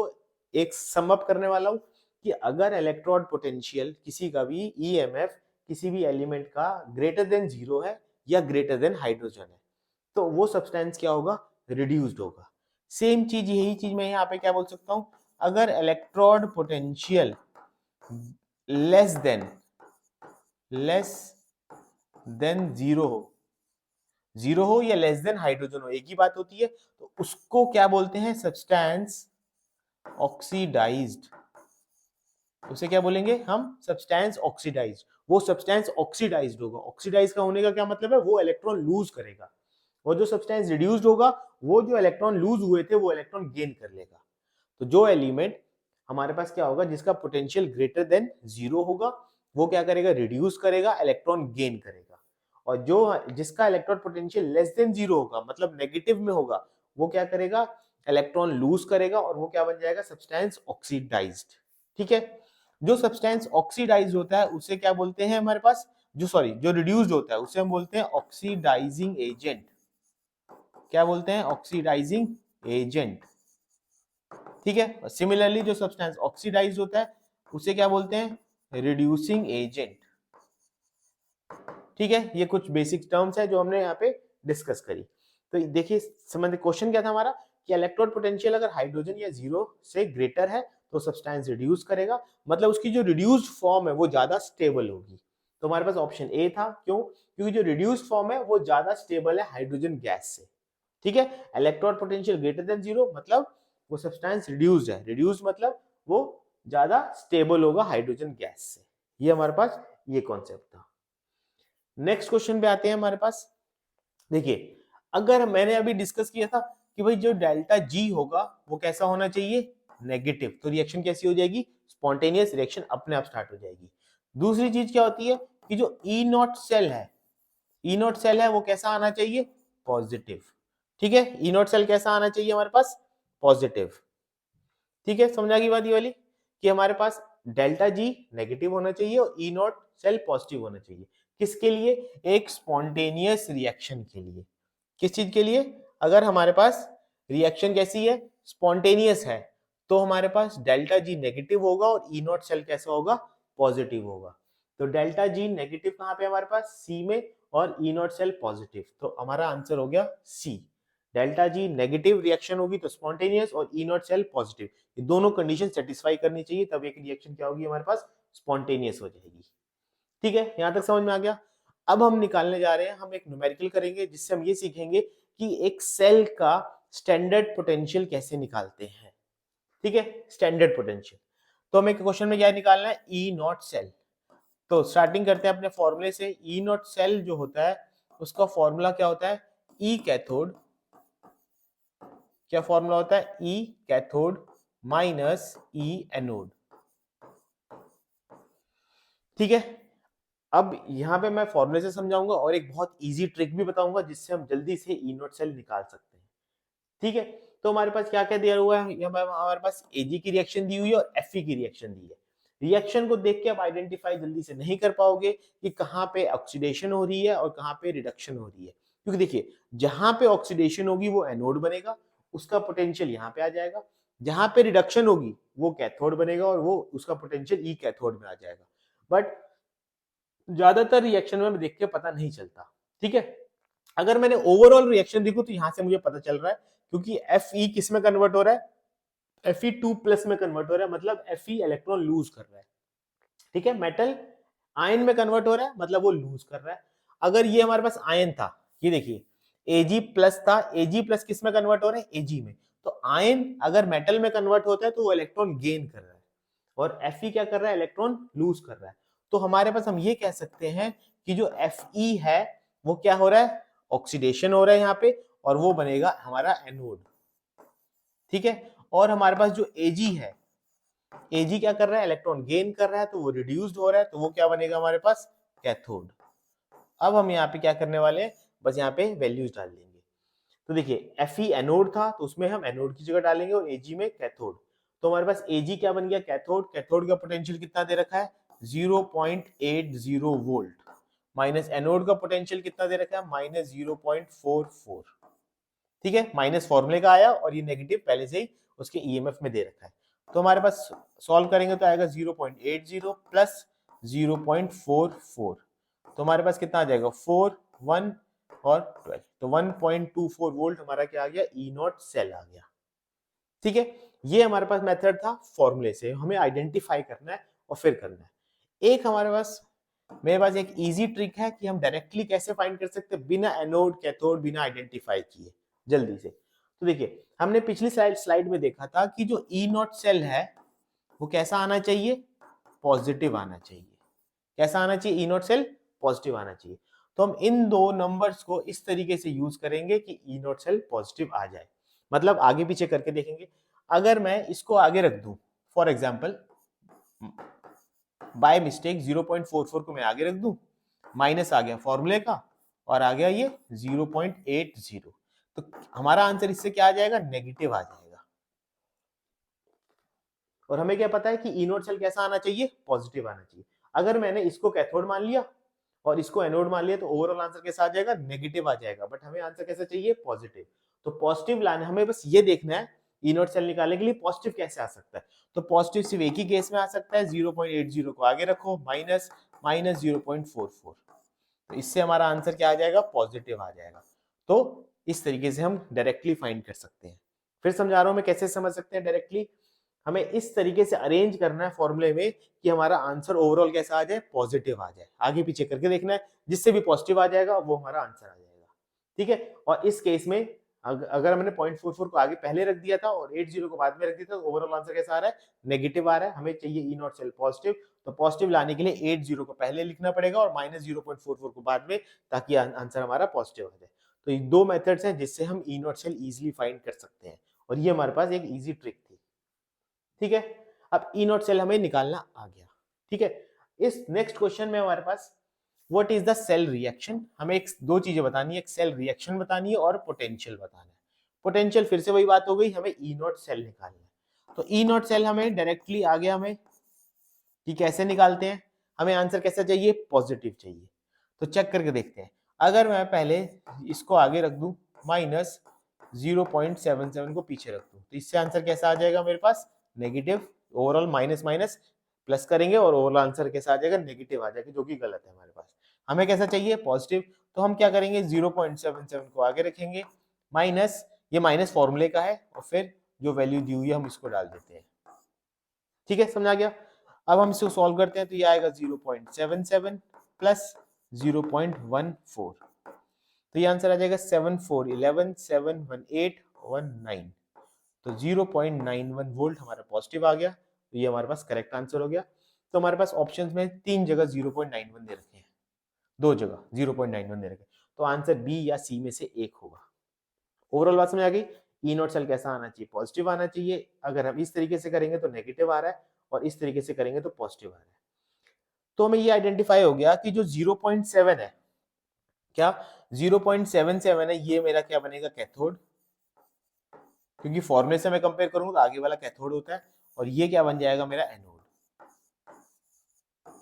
एक सम अप करने वाला हूं कि अगर इलेक्ट्रोड पोटेंशियल किसी का भी EMF किसी भी एलिमेंट का ग्रेटर देन 0 है या ग्रेटर देन हाइड्रोजन है, तो वो सब्सटेंस क्या होगा, रिड्यूस्ड होगा। सेम चीज, यही चीज मैं यहाँ पे क्या बोल सकता हूं, अगर इलेक्ट्रोड पोटेंशियल लेस देन 0 हो या लेस देन हाइड्रोजन हो, एक ही बात होती है, तो उसको क्या बोलते हैं, सब्सटेंस ऑक्सीडाइज्ड उसे क्या बोलेंगे हम, सब्सटेंस ऑक्सीडाइज्ड। वो सब्सटेंस ऑक्सीडाइज्ड होगा। ऑक्सीडाइज का होने का क्या मतलब है, वो इलेक्ट्रॉन लूज करेगा। और जो सब्सटेंस रिड्यूस्ड होगा, वो जो इलेक्ट्रॉन लूज हुए थे वो इलेक्ट्रॉन गेन कर लेगा। तो जो एलिमेंट हमारे पास क्या होगा, जिसका पोटेंशियल ग्रेटर देन 0 होगा, वो क्या करेगा, रिड्यूस करेगा, इलेक्ट्रॉन गेन करेगा। और जो जिसका इलेक्ट्रॉन पोटेंशियल लेस देन 0 होगा, मतलब नेगेटिव में होगा, वो क्या करेगा, इलेक्ट्रॉन लूज करेगा और वो क्या बन जाएगा, सब्सटेंस ऑक्सीडाइज्ड। ठीक है। जो सब्सटेंस ऑक्सीडाइज होता है उसे क्या बोलते हैं हमारे पास, जो रिड्यूस्ड होता है उसे हम बोलते हैं ऑक्सीडाइजिंग एजेंट। क्या बोलते हैं, ऑक्सीडाइजिंग एजेंट। ठीक है। सिमिलरली जो सब्सटेंस ऑक्सीडाइज होता है उसे क्या बोलते हैं, रिड्यूसिंग एजेंट। ठीक है। ये कुछ बेसिक टर्म्स है जो हमने यहाँ पे डिस्कस करी। तो देखिए समझ, क्वेश्चन क्या था हमारा, कि इलेक्ट्रॉन पोटेंशियल अगर हाइड्रोजन या 0 से ग्रेटर है तो सब्सटेंस रिड्यूस करेगा, मतलब उसकी जो रिड्यूस्ड फॉर्म है वो ज्यादा स्टेबल होगी। तो हमारे पास ऑप्शन ए था। क्यों? क्योंकि जो रिड्यूस्ड फॉर्म है वो ज्यादा स्टेबल है हाइड्रोजन गैस से। ठीक है। इलेक्ट्रॉन पोटेंशियल ग्रेटर देन 0 मतलब वो सब्सटेंस रिड्यूस्ड है। रिड्यूस मतलब वो ज्यादा स्टेबल होगा हाइड्रोजन गैस से। ये हमारे पास ये कॉन्सेप्ट था। नेक्स्ट क्वेश्चन पे आते हैं हमारे पास। देखिए, अगर मैंने अभी डिस्कस किया था कि भाई जो डेल्टा जी होगा वो कैसा होना चाहिए, नेगेटिव, तो रिएक्शन कैसी हो जाएगी, स्पॉन्टेनियस रिएक्शन अपने आप स्टार्ट हो जाएगी। दूसरी चीज क्या होती है कि जो ई नॉट सेल है, ई नॉट सेल है वो कैसा आना चाहिए, पॉजिटिव। ठीक है। ई नॉट सेल कैसा आना चाहिए हमारे पास, पॉजिटिव। ठीक है। समझा की बात ये वाली, कि हमारे पास डेल्टा जी नेगेटिव होना चाहिए और ई नॉट सेल पॉजिटिव होना चाहिए। किसके लिए, एक स्पॉन्टेनियस रिएक्शन के लिए। किस चीज के लिए, अगर हमारे पास रिएक्शन कैसी है, स्पॉन्टेनियस है, तो हमारे पास डेल्टा जी नेगेटिव होगा और ई नॉट सेल कैसा होगा, पॉजिटिव होगा। तो डेल्टा जी नेगेटिव कहां पे हमारे पास, सी में, और ई नॉट सेल पॉजिटिव। तो हमारा आंसर हो गया सी। डेल्टा जी नेगेटिव रिएक्शन होगी तो स्पॉन्टेनियस, और ई नॉट सेल पॉजिटिव, ये दोनों कंडीशन सेटिस्फाई करनी चाहिए, तब एक रिएक्शन क्या होगी हमारे पास, स्पॉन्टेनियस हो जाएगी। ठीक है। यहां तक समझ में आ गया। अब हम निकालने जा रहे हैं, हम एक न्यूमेरिकल करेंगे जिससे हम ये सीखेंगे कि एक सेल का स्टैंडर्ड पोटेंशियल कैसे निकालते हैं। ठीक है। स्टैंडर्ड पोटेंशियल, तो हमें क्वेश्चन में क्या निकालना है, ई नॉट सेल। तो स्टार्टिंग करते हैं अपने फॉर्मूले से। ई नॉट सेल जो होता है उसका फॉर्मूला क्या होता है, ई कैथोड। क्या फॉर्मूला होता है, ई कैथोड माइनस ई एनोड। ठीक है। अब यहां पे मैं फॉर्मूले से समझाऊंगा और एक बहुत इजी ट्रिक भी बताऊंगा जिससे हम जल्दी से ई नॉट सेल निकाल सकते हैं। ठीक है। तो हमारे पास क्या क्या दिया हुआ है, हमारे पास एजी की रिएक्शन दी हुई है और एफई की रिएक्शन दी है। रिएक्शन को देख के आप आइडेंटिफाई जल्दी से नहीं कर पाओगे कि कहां पे ऑक्सीडेशन हो रही है और कहां पे रिडक्शन हो रही है, क्योंकि देखिए जहां पे ऑक्सीडेशन होगी वो एनोड बनेगा, उसका पोटेंशियल यहाँ पे आ जाएगा। जहां पे रिडक्शन होगी वो कैथोड बनेगा और वो उसका पोटेंशियल ई कैथोड में आ जाएगा। बट ज्यादातर रिएक्शन में देख के पता नहीं चलता। ठीक है। अगर मैंने ओवरऑल रिएक्शन देखू तो यहां से मुझे पता चल रहा है, क्योंकि Fe किस में कन्वर्ट हो रहा है, Fe2+ में कन्वर्ट हो रहा है, मतलब Fe इलेक्ट्रॉन लूज कर रहा है। ठीक है। मेटल आयन में कन्वर्ट हो रहा है, मतलब वो लूज कर रहा है। अगर ये हमारे पास आयन था, ये देखिए Ag+ था, Ag+ किस में कन्वर्ट हो रहा है, Ag में। तो आयन अगर मेटल में कन्वर्ट होता है तो वो इलेक्ट्रॉन गेन कर रहा है, और Fe क्या कर रहा है, इलेक्ट्रॉन लूज कर रहा है। तो हमारे पास हम ये कह सकते हैं कि जो Fe है वो क्या हो रहा है, ऑक्सीडेशन हो रहा है यहाँ पे, और वो बनेगा हमारा एनोड। ठीक है। और हमारे पास जो Ag है, Ag क्या कर रहा है, इलेक्ट्रॉन गेन कर रहा है, तो वो रिड्यूस्ड हो रहा है, तो वो क्या बनेगा हमारे पास, कैथोड। अब हम यहाँ पे क्या करने वाले हैं, बस यहाँ पे वैल्यूज डाल देंगे। तो देखिए Fe एनोड था तो उसमें हम एनोड की जगह डालेंगे और Ag में कैथोड। तो हमारे पास Ag क्या बन गया, कैथोड। कैथोड का पोटेंशियल कितना दे रखा है, 0.80 वोल्ट, माइनस एनोड का पोटेंशियल कितना दे रखा है, -0.44। ठीक है। माइनस फॉर्मूले का आया और ये नेगेटिव पहले से ही उसके ईएमएफ में दे रखा है। तो हमारे पास सॉल्व करेंगे तो आएगा 0.80 प्लस 0.44, तो हमारे पास कितना आ जाएगा, 4, 1 और 12, तो 1.24 वोल्ट हमारा क्या आ गया, ई नॉट सेल आ गया। ठीक है। ये हमारे पास मेथड था, फॉर्मूले से हमें आइडेंटिफाई करना है और फिर करना है। एक हमारे पास, मेरे पास एक इजी ट्रिक है कि हम डायरेक्टली कैसे फाइंड कर सकते हैं बिना एनोड कैथोड बिना आइडेंटिफाई किए, जल्दी से। तो देखिए हमने पिछली स्लाइड में देखा था कि जो ई नॉट सेल है वो कैसा आना चाहिए, पॉजिटिव आना चाहिए। कैसा आना चाहिए? ई नॉट सेल पॉजिटिव आना चाहिए। तो हम इन दो नंबर्स को इस तरीके से यूज करेंगे कि ई नॉट सेल पॉजिटिव आ जाए। मतलब आगे पीछे करके देखेंगे। अगर मैं इसको आगे रख दूं, फॉर एग्जाम्पल बाय मिस्टेक 0.44 को मैं आगे रख दूं, माइनस आ गया फॉर्मूले का और आ गया ये 0.80, तो हमारा आंसर इससे क्या आ जाएगा? नेगेटिव आ जाएगा। और हमें क्या पता है कि ई नोट सेल कैसा आना चाहिए? पॉजिटिव आना चाहिए। अगर मैंने इसको कैथोड मान लिया और इसको एनोड मान लिया तो ओवरऑल आंसर कैसा आ जाएगा? नेगेटिव आ जाएगा। बट हमें आंसर कैसा चाहिए? पॉजिटिव। तो पॉजिटिव लाने, हमें बस ये देखना है ई नोट सेल निकालने के लिए पॉजिटिव कैसे आ सकता है। तो पॉजिटिव सिर्फ एक ही केस में आ सकता है, 0.80 को आगे रखो, माइनस माइनस 0.44, तो इससे हमारा आंसर क्या आ जाएगा? पॉजिटिव आ जाएगा। तो इस तरीके से हम डायरेक्टली फाइंड कर सकते हैं। फिर समझा रहा हूं मैं कैसे समझ सकते हैं डायरेक्टली। हमें इस तरीके से अरेंज करना है फॉर्मूले में कि हमारा आंसर ओवरऑल कैसा आ जाए? पॉजिटिव आ जाए। आगे पीछे करके देखना है, जिससे भी पॉजिटिव आ जाएगा वो हमारा आंसर आ जाएगा। ठीक है। और इस केस में अगर हमने 0.44 को आगे पहले रख दिया था और 80 को बाद में रख दिया था, तो ओवरऑल आंसर कैसा आ रहा है? नेगेटिव आ रहा है। हमें चाहिए ई नॉट सेल पॉजिटिव, तो पॉजिटिव लाने के लिए 80 को पहले लिखना पड़ेगा और माइनस 0.44 को बाद में, ताकि आंसर हमारा पॉजिटिव आ जाए। तो ये दो मेथड्स हैं जिससे हम ई नॉट सेल इजीली फाइंड कर सकते हैं, और ये हमारे पास एक इजी ट्रिक थी। ठीक है। अब ई नॉट सेल हमें निकालना आ गया। ठीक है। इस नेक्स्ट क्वेश्चन में हमारे पास what is the cell reaction, हमें एक दो चीजें बतानी है, एक सेल रिएक्शन बतानी है और पोटेंशियल बताना है। पोटेंशियल फिर से वही बात हो गई, हमें ई नॉट सेल निकालना है। तो ई नॉट सेल हमें डायरेक्टली आ गया हमें कि कैसे निकालते हैं। हमें आंसर कैसा चाहिए? पॉजिटिव चाहिए। तो चेक करके देखते हैं। अगर मैं पहले इसको आगे रख दूं, माइनस 0.77 को पीछे रख दूं, तो इससे आंसर कैसा आ जाएगा मेरे पास? Negative. Overall minus minus plus करेंगे और ओवरऑल आंसर कैसा आ जाएगा? नेगेटिव आ जाएगा, जो कि गलत है हमारे पास। हमें कैसा चाहिए? पॉजिटिव। तो हम क्या करेंगे? 0.77 को आगे रखेंगे, माइनस, ये माइनस फॉर्मूले का है, और फिर जो वैल्यू दी हुई है हम इसको डाल देते हैं। ठीक है, समझ आ गया। अब हम इसको सॉल्व करते हैं, तो ये आएगा 0.77 प्लस 0.14, तो ये आंसर आ जाएगा 7411 71819। तो 0.91 वोल्ट हमारा पॉजिटिव आ गया। तो ये हमारे पास करेक्ट आंसर हो गया। तो हमारे पास ऑप्शंस में 3 जगह 0.91 दे रखे हैं, 2 जगह 0.91 दे रखे हैं, तो आंसर बी या सी में से एक होगा। ओवरऑल बात समझ आ गई। ई नॉट सेल कैसा आना चाहिए? पॉजिटिव आना चाहिए। अगर हम इस तरीके से करेंगे तो नेगेटिव आ रहा है, और इस तरीके से करेंगे तो पॉजिटिव आ रहा है। तो हमें ये आइडेंटिफाई हो गया कि जो 0.7 है, क्या 0.77 है, ये मेरा क्या बनेगा? कैथोड, क्योंकि फॉर्मूले से मैं कंपेयर करूंगा तो आगे वाला कैथोड होता है, और ये क्या बन जाएगा? मेरा एनोड।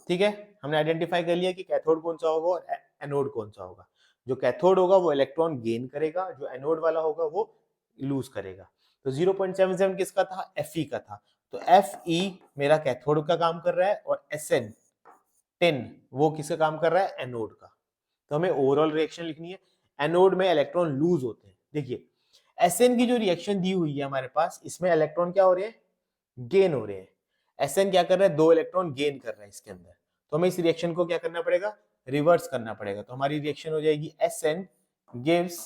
ठीक है, हमने आइडेंटिफाई कर लिया कि कैथोड कौन सा होगा और एनोड कौन सा होगा। जो कैथोड होगा वो इलेक्ट्रॉन गेन करेगा, जो एनोड वाला होगा वो लूज करेगा। तो 0.77 किसका था? Fe का था। तो Fe मेरा कैथोड का काम कर रहा है, और SN10 वो किसका काम कर रहा है? एनोड का। तो हमें ओवरऑल रिएक्शन लिखनी है। एनोड में इलेक्ट्रॉन लूज होते हैं। देखिए Sn की जो रिएक्शन दी हुई है हमारे पास, इसमें इलेक्ट्रॉन क्या हो रहे हैं? गेन हो रहे हैं। Sn क्या कर रहा है? 2 इलेक्ट्रॉन गेन कर रहा है इसके अंदर। तो हमें इस रिएक्शन को क्या करना पड़ेगा? रिवर्स करना पड़ेगा। तो हमारी रिएक्शन हो जाएगी Sn gives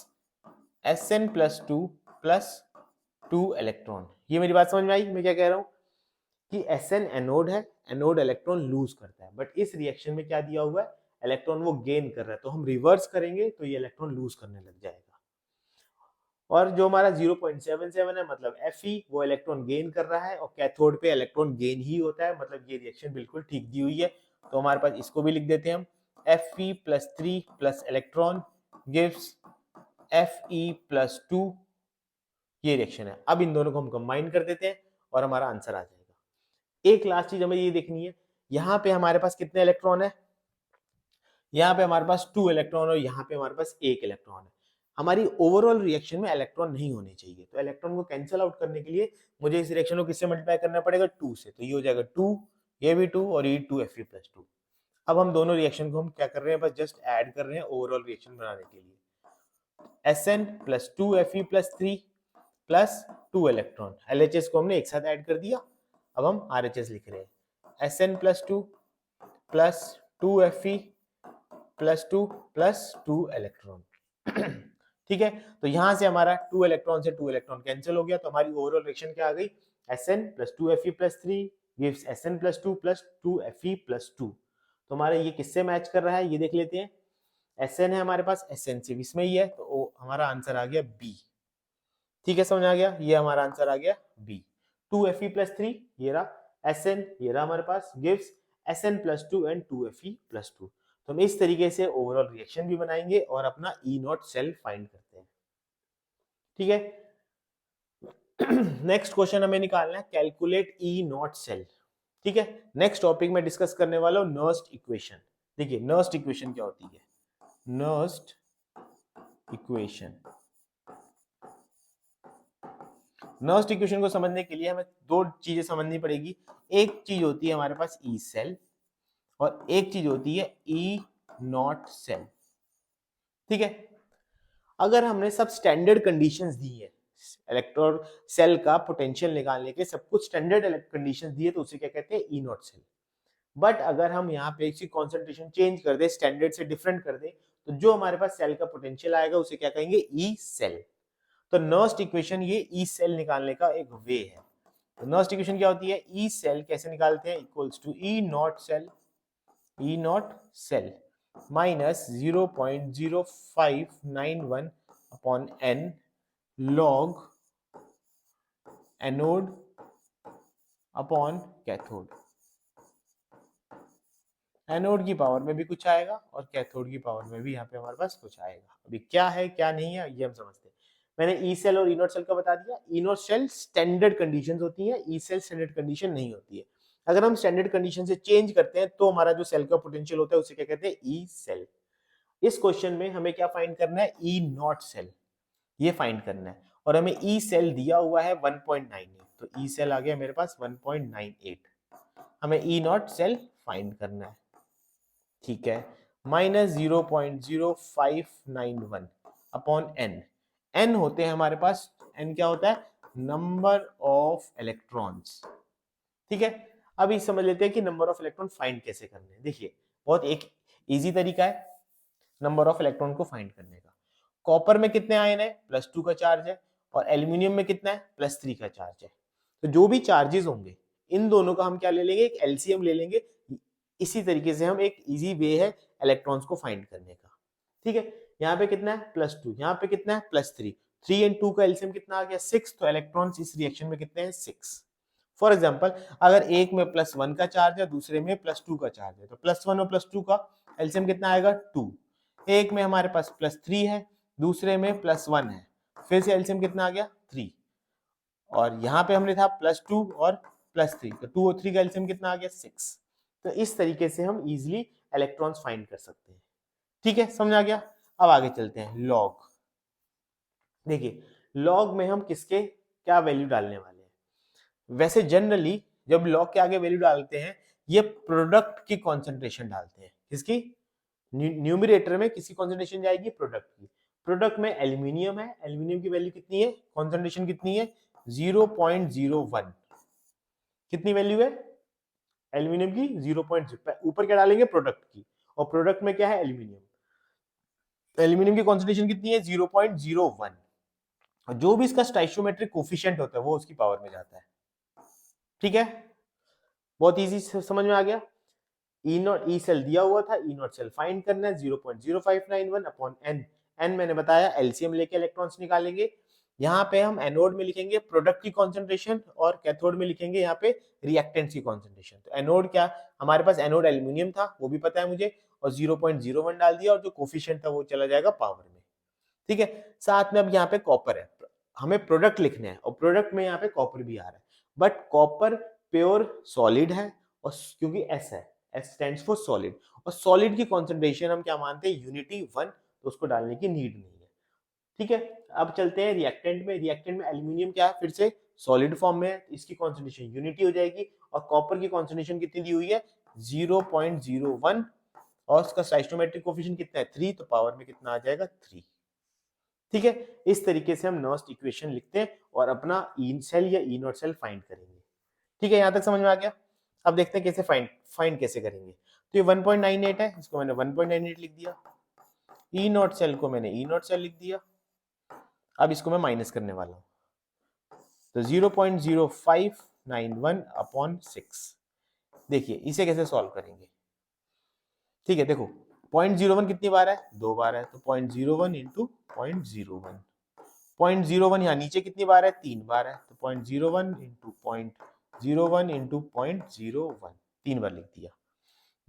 Sn plus 2 plus 2 electron. ये मेरी बात समझ में आई? मैं क्या कह रहा हूं कि Sn एनोड है, एनोड इलेक्ट्रॉन लूज करता है, बट इस रिएक्शन में क्या दिया हुआ है? इलेक्ट्रॉन वो गेन कर रहा है। तो हम रिवर्स करेंगे तो ये इलेक्ट्रॉन लूज करने लग जाएगा। और जो हमारा 0.77 है, मतलब Fe वो इलेक्ट्रॉन गेन कर रहा है, और कैथोड पे इलेक्ट्रॉन गेन ही होता है, मतलब ये रिएक्शन बिल्कुल ठीक दी हुई है। तो हमारे पास इसको भी लिख देते हैं हम, Fe plus 3 plus electron gives Fe plus 2, ये रिएक्शन है। अब इन दोनों को हम कंबाइन कर देते हैं और हमारा आंसर आ जाएगा। एक लास्ट चीज हमें ये देखनी है, यहाँ पे हमारे पास कितने इलेक्ट्रॉन है? यहाँ पे हमारे पास 2 इलेक्ट्रॉन और यहाँ पे हमारे पास 1 इलेक्ट्रॉन है। हमारी ओवरऑल रिएक्शन में इलेक्ट्रॉन नहीं होने चाहिए, तो इलेक्ट्रॉन को कैंसिल आउट करने के लिए मुझे इस रिएक्शन को किससे मल्टीप्लाई करना पड़ेगा? 2 से। तो ये हो जाएगा 2, ये भी 2 और ये 2 Fe+2। अब हम दोनों रिएक्शन को हम क्या कर रहे हैं? बस जस्ट ऐड कर रहे हैं ओवरऑल रिएक्शन बनाने के लिए। Sn plus 2 Fe+3 plus 2 electron, LHS को हमने एक साथ ऐड कर दिया। अब हम RHS लिख रहे हैं, Sn+2 plus 2 Fe plus 2 plus 2 electron. ठीक है, तो यहां से हमारा 2 इलेक्ट्रॉन से 2 इलेक्ट्रॉन कैंसिल हो गया, तो हमारी ओवरऑल रिएक्शन क्या आ गई? Sn plus 2 Fe plus 3 gives Sn+2 plus 2Fe+2। तो हमारा ये किससे मैच कर रहा है ये देख लेते हैं। Sn है हमारे पास, Sn से इसमें ही है, तो हमारा आंसर आ गया बी। ठीक है, समझ आ गया, ये हमारा आंसर आ गया बी। 2Fe+3 ये रहा, Sn ये रहा हमारे पास, गिव्स Sn+2 एंड 2Fe+2। तो हम इस तरीके से ओवरऑल रिएक्शन भी बनाएंगे और अपना E0 सेल फाइंड करते हैं। ठीक है, नेक्स्ट क्वेश्चन हमें निकालना है कैलकुलेट E0 सेल। ठीक है, नेक्स्ट टॉपिक में डिस्कस करने वाला हूं नर्स्ट इक्वेशन। देखिए नर्स्ट इक्वेशन क्या होती है। नर्स्ट इक्वेशन, नर्स्ट इक्वेशन को समझने के लिए हमें दो चीजें समझनी पड़ेगी। एक चीज होती है हमारे पास ई सेल और एक चीज होती है ई नॉट सेल। ठीक है, अगर हमने सब स्टैंडर्ड कंडीशंस दी है, इलेक्ट्रॉन सेल का पोटेंशियल निकालने के सब कुछ स्टैंडर्ड कंडीशंस दी है, तो उसे क्या कहते हैं, ई नॉट सेल। बट अगर हम यहाँ पे इसकी कॉन्सेंट्रेशन चेंज कर दे, स्टैंडर्ड से डिफरेंट कर दे, तो जो हमारे पास सेल का पोटेंशियल आएगा उसे क्या कहेंगे, ई सेल। तो नर्स्ट इक्वेशन ये ई सेल निकालने का एक वे है। तो नर्स्ट इक्वेशन क्या होती है, ई सेल कैसे निकालते हैं, equals to E not cell, E not cell minus 0.0591 upon n log anode upon cathode. Anode की पावर में भी कुछ आएगा और कैथोड की पावर में भी यहाँ पे हमारे पास कुछ आएगा। अभी क्या है क्या नहीं है ये हम समझते हैं। मैंने ई सेल और ई नॉट सेल का बता दिया। E not cell standard conditions होती है, ई सेल स्टैंडर्ड कंडीशन नहीं होती है। अगर हम स्टैंडर्ड कंडीशन से चेंज करते हैं तो हमारा जो सेल का पोटेंशियल होता है उसे क्या कहते हैं, ई सेल। इस क्वेश्चन में हमें क्या फाइंड करना है, ई नॉट सेल, ये फाइंड करना है। और हमें ई सेल दिया हुआ है 1.98, तो ई सेल आ गया मेरे पास 1.98। हमें ई नॉट सेल फाइंड करना है। ठीक है, माइनस 0.0591 अपॉन एन। एन होते हैं हमारे पास, एन क्या होता है, नंबर ऑफ इलेक्ट्रॉन्स। ठीक है, अभी समझ लेते हैं कि नंबर ऑफ इलेक्ट्रॉन फाइंड कैसे करने हैं। देखिए बहुत एक इजी तरीका है नंबर ऑफ इलेक्ट्रॉन को फाइंड करने का। कॉपर में कितने आयन है, +2 का चार्ज है, और एल्यूमिनियम में कितना है, +3 का चार्ज है। तो जो भी चार्जेस होंगे इन दोनों का हम क्या ले लेंगे, एक एलसीएम ले लेंगे। इसी तरीके से हम एक इजी वे है इलेक्ट्रॉन्स को फाइंड करने का। ठीक है, यहाँ पे कितना है, +2, यहाँ पे कितना है, +3। 3 एंड 2 का एलसीएम कितना आ गया, 6। तो इलेक्ट्रॉन्स इस रिएक्शन में कितने हैं, 6। फॉर एग्जाम्पल अगर एक में +1 का चार्ज है, दूसरे में +2 का चार्ज है, तो +1 और +2 का एलसीएम कितना आएगा, 2। एक में हमारे पास +3 है, दूसरे में +1 है, फिर से एलसीएम कितना आ गया, 3। और यहाँ पे हमने था +2 और +3, तो 2 और 3 का एलसीएम कितना आ गया, 6। तो इस तरीके से हम इजिली इलेक्ट्रॉन्स फाइंड कर सकते हैं। ठीक है, समझ आ गया। अब आगे चलते हैं, लॉग। देखिए लॉग में हम किसके क्या वैल्यू डालने वाले हैं। वैसे जनरली जब लॉग के आगे वैल्यू डालते हैं, ये प्रोडक्ट की कॉन्सेंट्रेशन डालते हैं। किसकी, न्यूमरेटर में किसी कॉन्सेंट्रेशन जाएगी, प्रोडक्ट की। प्रोडक्ट में एल्यूमिनियम है, एल्यूमिनियम की वैल्यू कितनी है, कॉन्सेंट्रेशन कितनी है, 0.01। कितनी वैल्यू है एल्यूमिनियम की, 0.0। ऊपर क्या डालेंगे, प्रोडक्ट की, और प्रोडक्ट में क्या है, एल्यूमिनियम। एल्यूमिनियम की कॉन्सेंट्रेशन कितनी है, 0.01। और जो भी इसका स्टाइशियोमेट्रिक कोफिशिएंट होता है वो उसकी पावर में जाता है। ठीक है, बहुत इजी समझ में आ गया। ई नॉट, ई सेल दिया हुआ था, ई नॉट सेल फाइंड करना है, 0.0591 अपॉन एन। एन मैंने बताया एलसीएम लेके इलेक्ट्रॉन्स निकालेंगे। यहाँ पे हम एनोड में लिखेंगे प्रोडक्ट की कॉन्सेंट्रेशन और कैथोड में लिखेंगे यहाँ पे रिएक्टेंट्स की कॉन्सेंट्रेशन। तो एनोड क्या, हमारे पास एनोड एल्यूमिनियम था वो भी पता है मुझे, और 0.01 डाल दिया, और जो कोफिशिएंट था वो चला जाएगा पावर में। ठीक है, साथ में अब यहाँ पे कॉपर है, हमें प्रोडक्ट लिखने हैं, और प्रोडक्ट में यहाँ पे कॉपर भी आ रहा है। बट कॉपर प्योर सॉलिड है, और क्योंकि एस है, एस स्टैंड्स फॉर सॉलिड, और सॉलिड की कॉन्सेंट्रेशन हम क्या मानते हैं, यूनिटी 1, तो उसको डालने की नीड नहीं है। ठीक है, अब चलते हैं रिएक्टेंट में। रिएक्टेंट में एल्यूमिनियम क्या है, फिर से सॉलिड फॉर्म में है, इसकी कॉन्सेंट्रेशन यूनिटी हो जाएगी, और कॉपर की कॉन्सेंट्रेशन कितनी दी हुई है, 0.01, और उसका स्टोइचियोमेट्रिक कोएफिशिएंट कितना है, 3, तो पावर में कितना आ जाएगा, 3। ठीक है, इस तरीके से हम नर्स्ट इक्वेशन लिखते हैं और अपना ई सेल या ई नॉट सेल फाइंड करेंगे। ठीक है, यहां तक समझ में आ गया। अब देखते हैं कैसे फाइंड कैसे करेंगे। तो ये 1.98 है, इसको मैंने 1.98 लिख दिया। ई नॉट सेल को मैंने ई नॉट सेल लिख दिया। अब इसको मैं माइनस करने वाला हूं, तो 0.91/6। देखिए इसे कैसे सॉल्व करेंगे। ठीक है, देखो 0.01 कितनी बार है, 2 बार है, तो 0.01 इंटू 0.01। 0.01 यहाँ नीचे कितनी बार है, 3 बार है, तो 0.01 इंटू 0.01 इंटू 0.01, 3 बार लिख दिया।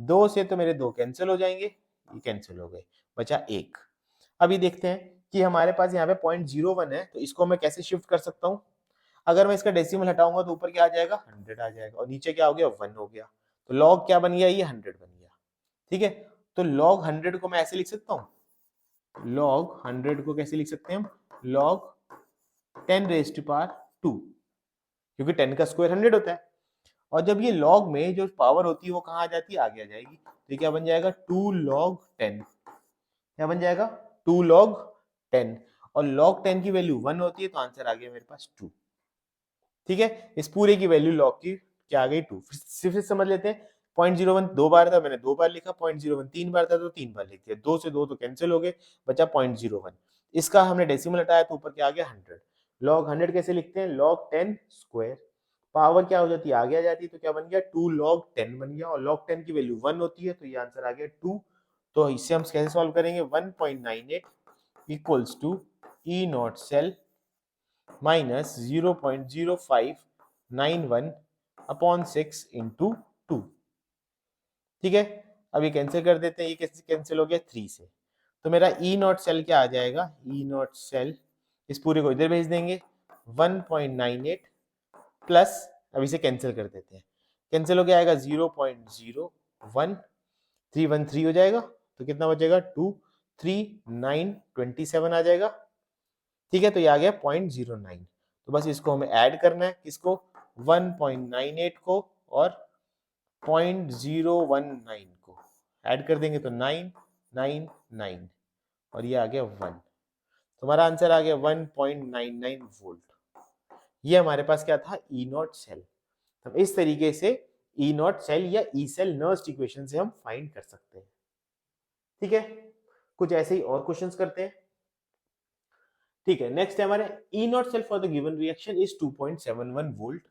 2 से तो मेरे 2 कैंसिल हो जाएंगे, ये कैंसिल हो गए, बचा 1। अभी देखते हैं कि हमारे पास यहाँ पे 0.01 है, तो इसको मैं कैसे शिफ्ट कर सकता हूँ। अगर मैं इसका डेसिमल हटाऊंगा तो ऊपर क्या आ जाएगा, 100 आ जाएगा, और नीचे क्या हो गया, 1 हो गया। तो लॉग क्या बन गया, ये 100 बन गया। ठीक है, तो log 100 को मैं ऐसे लिख सकता हूँ, log 100 को कैसे लिख सकते हैं हम, log 10 रेज़ टू पावर 2, क्योंकि 10 का स्क्वायर 100 होता है। और जब ये log में जो पावर होती है वो कहाँ आ जाती है, आगे आ जाएगी, तो क्या बन जाएगा 2 log 10। क्या बन जाएगा 2 log 10, और log 10 की वैल्यू 1 होती है, तो आंसर आ गया मेरे पास 2। ठीक है, इस पूरे की वैल्यू log की क्या आ गई 2। सिर्फ समझ लेते हैं, 0.01 2 बार था, मैंने 2 बार लिखा, 0.01 3 बार था तो 3 बार लिख दिया, 2 से 2 तो कैंसिल हो गए, बचा 0.01। इसका हमने डेसिमल हटाया तो ऊपर क्या आ गया 100। log 100 कैसे लिखते हैं, log 10 स्क्वायर, पावर क्या हो जाती है, आगे आ जाती है, तो क्या बन गया 2 log 10 बन गया, और log 10 की वैल्यू 1 होती है, तो ये आंसर आ गया 2। तो इससे हम कैसे सॉल्व करेंगे, 1.98 equals to E not cell minus 0.0591/6 into 2। ठीक है, अभी कैंसिल कर देते हैं, ये कैसे कैंसिल हो गया 3 से, तो मेरा ई नॉट सेल क्या आ जाएगा, ई नॉट सेल इस पूरे को इधर भेज देंगे, 1.98 प्लस, अब इसे कैंसिल कर देते हैं, कैंसिल हो गया आएगा 0.01313 हो जाएगा, तो कितना बचेगा 23927 आ जाएगा। ठीक है, तो ये आ गया 0.09। तो बस इसको हमें ऐड करना है, किसको, 1.98 को और 0.019 को ऐड कर देंगे तो 999, और ये आ गया 1। तो हमारा आंसर आ गया 1.99 वोल्ट। ये हमारे पास क्या था, ई नॉट सेल। तो इस तरीके से ई नॉट सेल या ई सेल नर्स्ट इक्वेशन से हम फाइंड कर सकते हैं। ठीक है, कुछ ऐसे ही और क्वेश्चंस करते हैं। ठीक है, नेक्स्ट है हमारे E not cell for the given reaction is 2.71 volt.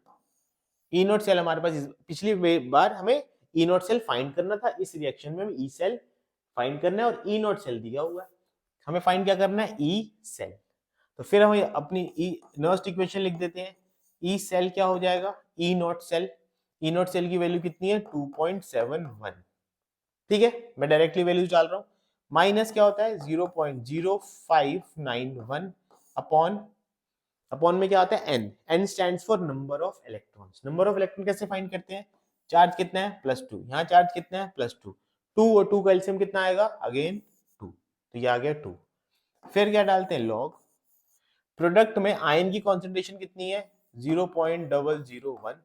E not cell हमारे पास पिछली बार हमें ई नॉट सेल फाइंड करना था, इस रिएक्शन में हमें ई सेल फाइंड करना है, और ई नॉट सेल दिया हुआ है, हमें फाइंड क्या करना है, ई सेल। तो फिर हम अपनी ई नर्स्ट इक्वेशन लिख देते हैं, ई सेल क्या हो जाएगा, E not cell, E not cell की वैल्यू कितनी है 2.71। ठीक है, मैं डायरेक्टली वैल्यू डाल रहा हूँ, माइनस क्या होता है 0.0591 अपॉन, अपॉन में क्या आता है n, n stands for number of electrons. Number of electron कैसे फाइंड करते हैं, चार्ज कितना है +2, यहाँ चार्ज कितना है +2, 2 और 2 का एलसीएम कितना आएगा, अगेन 2, तो ये आ गया 2। फिर क्या डालते हैं लॉग, प्रोडक्ट में आयन की कॉन्सेंट्रेशन कितनी है 0.001,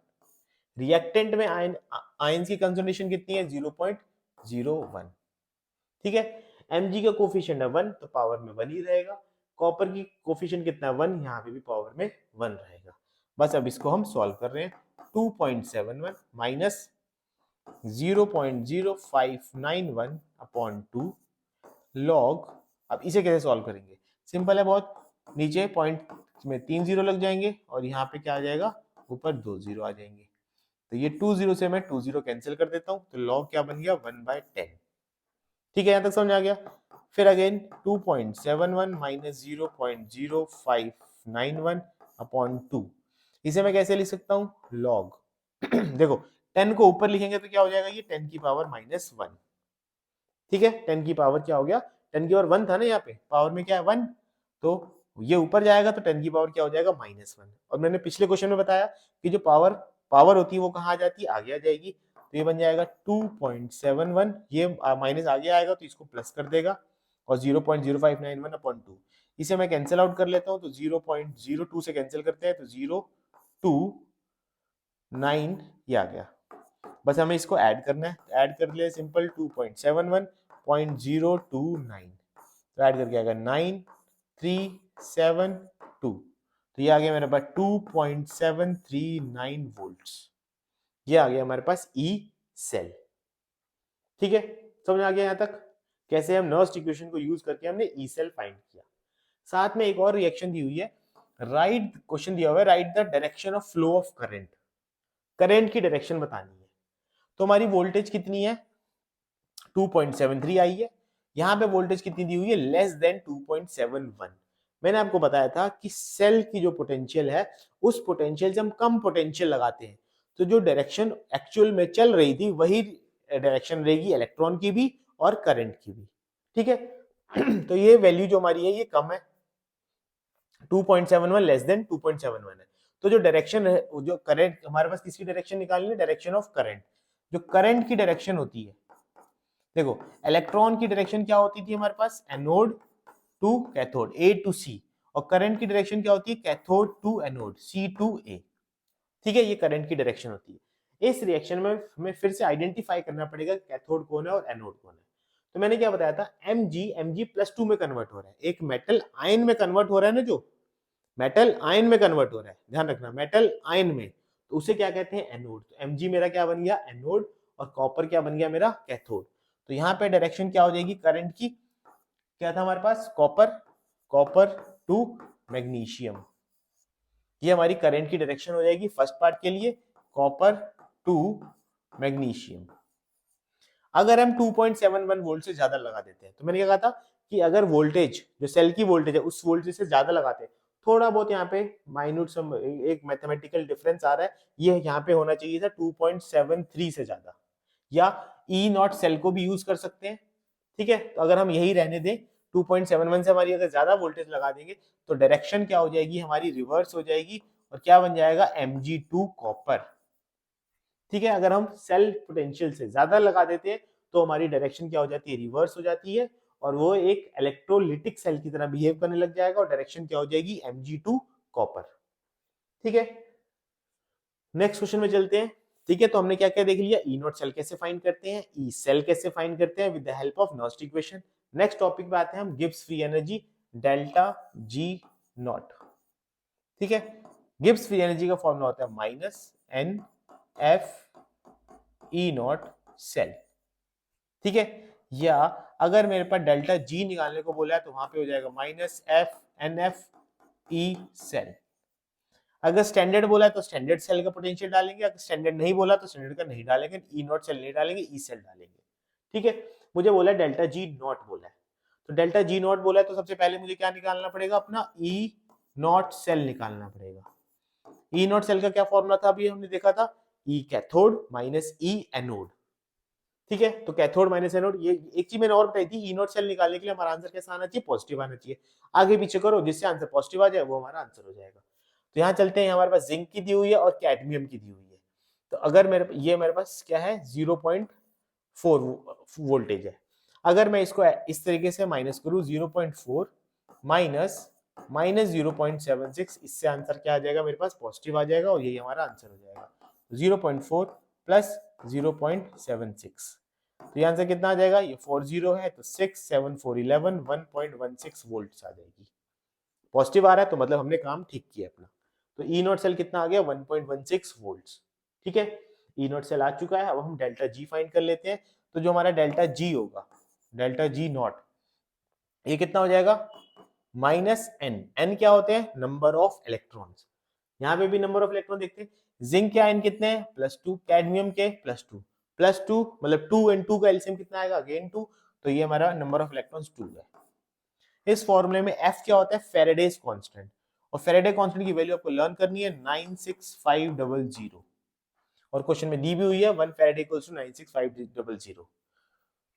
रिएक्टेंट में आयन की कॉन्सेंट्रेशन कितनी है 0.01। ठीक है, Mg का कोफिशिएंट है 1, तो पावर में 1 ही रहेगा, कॉपर की कोफिशिएंट कितना है 1, यहाँ पे भी पावर में 1 रहेगा। बस अब इसको हम सॉल्व कर रहे हैं, 2.71 माइनस 0.0591 अपॉन 2 लॉग, अब इसे कैसे सॉल्व करेंगे, सिंपल है बहुत, नीचे पॉइंट में 3 जीरो लग जाएंगे, और यहाँ पे क्या आ जाएगा, ऊपर 2 जीरो आ जाएंगे, तो ये 2 जीरो से मैं 2 जीरो कैंसिल कर देता हूँ, तो लॉग क्या बन गया 1/10। ठीक है, यहां तक समझ आ गया। फिर अगेन 2.71 माइनस 0.0591 अपॉन 2, इसे मैं कैसे लिख सकता हूँ, लॉग देखो 10 को ऊपर लिखेंगे तो क्या हो जाएगा, ये 10 की पावर -1। ठीक है, 10 की पावर क्या हो गया, 10 की पावर 1 था ना, यहाँ पे पावर में क्या है 1, तो ये ऊपर जाएगा तो 10 की पावर क्या हो जाएगा -1। और मैंने पिछले क्वेश्चन में बताया कि जो पावर होती है वो कहाँ आ जाती है, आगे आ जाएगी, तो ये बन जाएगा 2.71, ये माइनस आगे आएगा तो इसको प्लस कर देगा, और 0.0591 अपॉन 2, इसे मैं कैंसिल आउट कर लेता हूँ, तो 0.02 से कैंसिल करते हैं तो 0.29 ये आ गया। बस हमें इसको ऐड करना है, ऐड कर लिया सिंपल, 2.71 0.029, तो ऐड करके आएगा 9372, तो ये आ गया मेरे पास 2.739 वोल्ट्स, ये आ गया हमारे पास ई सेल। ठीक है, समझ आ गया यहाँ तक, कैसे हम नर्स्ट इक्वेशन को यूज करके हमने ई सेल फाइंड किया। साथ में एक और रिएक्शन दी हुई है, राइट क्वेश्चन दिया हुआ है, right the direction of flow of current. Current की डायरेक्शन बतानी है। तो हमारी वोल्टेज कितनी है, 2.73 आई है। यहाँ पे वोल्टेज कितनी दी हुई है, लेस देन 2.71। मैंने आपको बताया था कि सेल की जो पोटेंशियल है, उस पोटेंशियल से हम कम पोटेंशियल लगाते हैं तो जो डायरेक्शन एक्चुअल में चल रही थी वही डायरेक्शन रहेगी इलेक्ट्रॉन की भी और करंट की भी। ठीक है तो ये वैल्यू जो हमारी है ये कम है, 2.71 लेस देन 2.71 है। तो जो डायरेक्शन है, जो करंट हमारे पास किसकी डायरेक्शन निकालनी है, डायरेक्शन ऑफ करंट। जो करंट की डायरेक्शन होती है, देखो इलेक्ट्रॉन की डायरेक्शन क्या होती थी हमारे पास, anode to cathode, A to C, और करंट की डायरेक्शन क्या होती है, cathode to anode, C to A. ठीक है, ये करंट की डायरेक्शन होती है। इस रिएक्शन में हमें फिर से आइडेंटिफाई करना पड़ेगा कैथोड कौन है और एनोड कौन है। तो मैंने क्या बताया था, Mg +2 में कन्वर्ट हो रहा है, एक मेटल आयन में कन्वर्ट हो रहा है ना, जो मेटल आयन में कन्वर्ट हो रहा है, ध्यान रखना मेटल आयन में, तो उसे क्या कहते हैं, एनोड। तो Mg मेरा क्या बन गया, एनोड, और कॉपर क्या बन गया मेरा, कैथोड। तो यहाँ पे डायरेक्शन क्या हो जाएगी करंट की, क्या था हमारे पास, कॉपर टू मैग्नीशियम, ये हमारी करंट की डायरेक्शन हो जाएगी फर्स्ट पार्ट के लिए, कॉपर टू मैग्नीशियम। अगर हम 2.71 वोल्ट से ज्यादा लगा देते हैं, तो मैंने क्या कहा था कि अगर वोल्टेज जो सेल की वोल्टेज है उस वोल्टेज से ज्यादा लगाते हैं, थोड़ा बहुत यहाँ पे माइन्यूट सम एक मैथमेटिकल डिफरेंस आ रहा है, ये यहाँ पे होना चाहिए था 2.73 से ज्यादा, या ई नॉट सेल को भी यूज कर सकते हैं। ठीक है, तो अगर हम यही रहने दें 2.71 से हमारी अगर ज्यादा वोल्टेज लगा देंगे तो डायरेक्शन क्या हो जाएगी हमारी, रिवर्स हो जाएगी, और क्या बन जाएगा, Mg2 कॉपर। ठीक है, अगर हम सेल पोटेंशियल से ज्यादा लगा देते हैं तो हमारी डायरेक्शन क्या हो जाती है, रिवर्स हो जाती है, और वो एक इलेक्ट्रोलिटिक सेल की तरह बिहेव करने लग जाएगा, और डायरेक्शन क्या हो जाएगी, Mg2 कॉपर। ठीक है, नेक्स्ट क्वेश्चन में चलते हैं। ठीक है, तो हमने क्या क्या देख लिया, ई नॉट सेल कैसे फाइंड करते हैं, ई सेल कैसे फाइंड करते हैं with the help of Nernst equation. Next topic पे आते हैं हम, Gibbs free energy delta G not. ठीक है, गिब्स फ्री एनर्जी का फॉर्मूला होता है -NF(E0) सेल। ठीक है, या अगर मेरे पास डेल्टा जी निकालने को बोला है तो वहां पे हो जाएगा -FNFE सेल। अगर स्टैंडर्ड बोला है तो स्टैंडर्ड सेल का पोटेंशियल डालेंगे, अगर स्टैंडर्ड नहीं बोला तो स्टैंडर्ड का नहीं डालेंगे, ई नॉट सेल नहीं डालेंगे, ई सेल डालेंगे। ठीक है, मुझे बोला डेल्टा जी नॉट बोला है, तो डेल्टा जी नॉट बोला है तो सबसे पहले मुझे क्या निकालना पड़ेगा, अपना ई नॉट सेल निकालना पड़ेगा। ई नॉट सेल का क्या फॉर्मूला था, अभी हमने देखा था, ई कैथोड माइनस ई एनोड। ठीक है, तो कैथोड माइनस एनोड, ये एक चीज मैंने और बताई थी, ई नॉट सेल निकालने के लिए हमारा आंसर कैसा आना चाहिए, पॉजिटिव आना चाहिए। आगे पीछे करो, जिससे आंसर पॉजिटिव आ जाए वो हमारा आंसर हो जाएगा। तो यहाँ चलते हैं, हमारे पास जिंक की दी हुई है और कैडमियम की दी हुई है। तो अगर मेरे पास क्या है, 0.4 वोल्टेज है। अगर मैं इसको इस तरीके से माइनस करूं, 0.4 माइनस -0.76, इससे आंसर क्या आ जाएगा, मेरे पास पॉजिटिव आ जाएगा, और यही हमारा आंसर हो जाएगा। 0.4 प्लस 0.76, तो ये आंसर कितना आ जाएगा, ये 40 है तो 6 7 4 11 1.16 वोल्ट आ जाएगी। पॉजिटिव आ रहा है तो मतलब हमने काम ठीक किया अपना। तो ई नॉट सेल कितना आ गया, 1.16 वोल्ट। ठीक है, ई नॉट सेल आ चुका है। अब हम डेल्टा जी फाइंड कर लेते हैं। तो जो हमारा डेल्टा जी होगा, डेल्टा जी नॉट, ये कितना हो जाएगा, -n। n क्या होते हैं, नंबर ऑफ इलेक्ट्रॉन्स। यहाँ पे भी नंबर ऑफ इलेक्ट्रॉन देखते हैं, जिंक के आयन कितने हैं, +2, कैडमियम के +2 मतलब 2 and 2 का एलसीएम कितना आएगा, अगेन 2, तो ये हमारा नंबर ऑफ इलेक्ट्रॉन्स 2 है। इस फॉर्मूले में F क्या होता है, फेरेडेज कांस्टेंट, और फेरेडे कांस्टेंट की वैल्यू आपको लर्न करनी है 96500, और क्वेश्चन में दी भी हुई है 1 फेरेडे इक्वल्स टू 96500।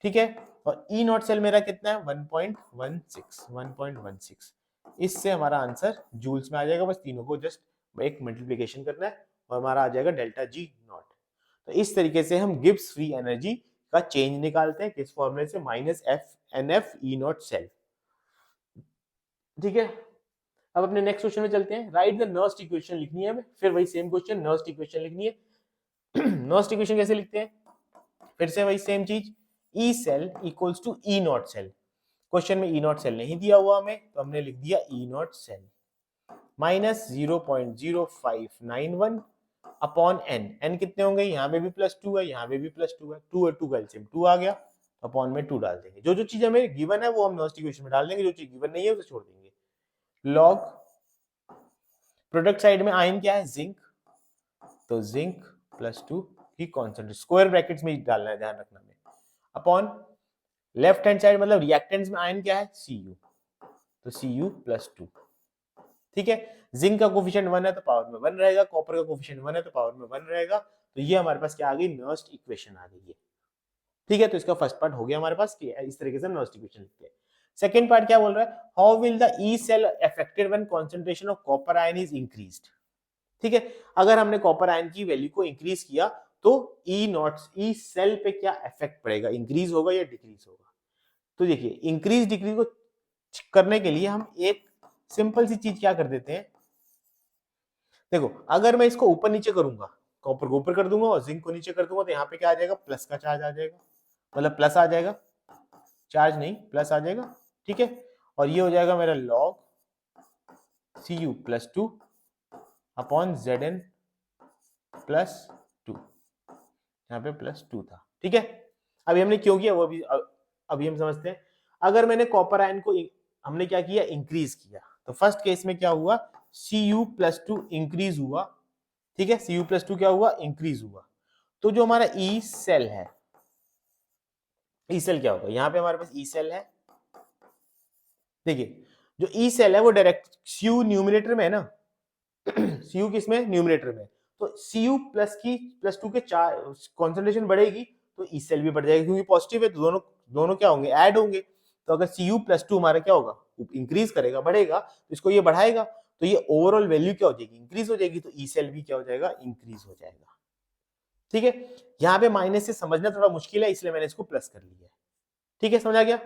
ठीक है, और ई नॉट सेल मेरा कितना है, 1.16। इससे हमारा आंसर जूल्स में आ जाएगा, बस तीनों को जस्ट एक मल्टीप्लिकेशन करना है और हमारा आ जाएगा डेल्टा जी नॉट। तो इस तरीके से हम गिब्स फ्री एनर्जी का चेंज निकालते हैं, किस फॉर्मूले से, -FNF(E0) सेल। ठीक है, अब अपने नेक्स्ट क्वेश्चन में चलते हैं। राइट द नर्स्ट इक्वेशन लिखनी है हमें, फिर वही सेम क्वेश्चन, नर्स्ट इक्वेशन लिखनी है। नर्स्ट इक्वेशन कैसे लिखते हैं, फिर से वही सेम चीज, E cell equals to E not cell. Question में ई नॉट सेल नहीं दिया हुआ हमें, तो हमने लिख दिया E not cell -0.0591 upon N. N कितने होंगे, यहाँ पे भी +2 है, यहाँ पे भी +2 है, 2 और 2 का एलसीएम 2 आ गया, अपॉन में 2 डाल देंगे। जो जो चीज हमें गिवन है वो हम नर्स्ट इक्वेशन में डाल देंगे, जो चीज गिवन नहीं है उसे छोड़ देंगे। लॉग प्रोडक्ट साइड में आयन क्या है, जिंक, तो जिंक प्लस 2 की कॉन्सेंट्रेशन, स्क्वायर ब्रैकेट्स में डालना है, ध्यान रखना में, अपॉन लेफ्ट हैंड साइड मतलब रिएक्टेंट्स में आयन क्या है Cu, तो Cu प्लस 2। ठीक है, जिंक का कोफिशिएंट 1 है तो पावर में 1 रहेगा, कॉपर का कोफिशिएंट 1 है तो पावर में 1 रहेगा। तो ये हमारे पास क्या आ गई, नर्स्ट इक्वेशन आ गई है। ठीक है, तो इसका फर्स्ट पार्ट हो गया हमारे पास कि इस तरीके से नर्स्ट इक्वेशन लिखते हैं। सेकंड पार्ट क्या बोल रहा है, how will the E cell affected when concentration of copper ion is increased. ठीक है, अगर हमने कॉपर आयन की वैल्यू को इंक्रीज किया तो ई सेल पे क्या इफेक्ट पड़ेगा, इंक्रीज होगा या डिक्रीज होगा। तो देखिए इंक्रीज डिक्रीज को करने के लिए हम एक सिंपल सी चीज क्या कर देते हैं, देखो अगर मैं इसको ऊपर नीचे करूंगा, कॉपर को ऊपर कर दूंगा और जिंक को नीचे कर दूंगा, तो यहाँ पे क्या आ जाएगा, प्लस का चार्ज आ जाएगा, मतलब प्लस आ जाएगा, चार्ज नहीं प्लस आ जाएगा। ठीक है, और ये हो जाएगा मेरा log Cu plus 2 upon Zn plus 2, यहाँ पे प्लस 2 था। ठीक है, अभी हमने क्यों किया वो अभी हम समझते हैं। अगर मैंने कॉपर आयन को हमने क्या किया, इंक्रीज किया, तो फर्स्ट केस में क्या हुआ, Cu प्लस 2 इंक्रीज हुआ। ठीक है, Cu प्लस 2 क्या हुआ, इंक्रीज हुआ। तो जो हमारा ई सेल है, ई सेल क्या होगा, यहाँ पे हमारे पास ई सेल है। देखिए जो ई सेल है वो डायरेक्ट Cu न्यूमिनेटर में है ना, Cu किसमें, न्यूमिनेटर में, तो Cu प्लस 2 के कॉन्सेंट्रेशन बढ़ेगी तो ई सेल भी बढ़ जाएगी, क्योंकि पॉजिटिव है तो दोनों दोनों क्या होंगे, ऐड होंगे। तो अगर Cu प्लस 2 हमारा क्या होगा, इंक्रीज करेगा, बढ़ेगा, तो इसको ये बढ़ाएगा, तो ये ओवरऑल वैल्यू क्या हो जाएगी, इंक्रीज हो जाएगी, तो ई सेल भी क्या हो जाएगा, इंक्रीज हो जाएगा। ठीक है, यहाँ पे माइनस से समझना थोड़ा मुश्किल है, इसलिए मैंने इसको प्लस कर लिया है। ठीक है, समझ आ गया।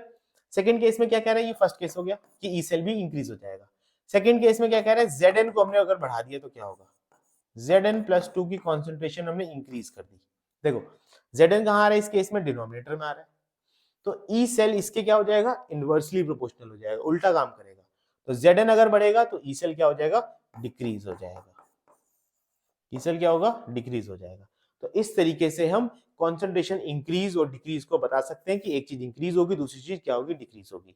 सेकंड केस में क्या कह रहा है, ये फर्स्ट केस हो गया कि ई सेल भी इंक्रीज हो जाएगा। सेकंड केस में क्या कह रहा है, Zn को हमने अगर बढ़ा दिया तो क्या होगा, Zn प्लस 2 की कॉन्सेंट्रेशन हमने इंक्रीज कर दी। देखो Zn कहाँ आ रहा है, इस केस में डिनोमिनेटर में आ रहा है, तो ई सेल इसके क्या हो जाएगा, इनवर्सली प्रोपोर्शनल हो जाएगा, उल्टा काम करेगा। तो Zn अगर बढ़ेगा तो ई सेल क्या हो जाएगा, डिक्रीज हो जाएगा, ई सेल क्या होगा, डिक्रीज हो जाएगा। तो इस तरीके से हम कॉन्सेंट्रेशन इंक्रीज और डिक्रीज को बता सकते हैं कि एक चीज इंक्रीज होगी, दूसरी चीज क्या होगी, डिक्रीज होगी।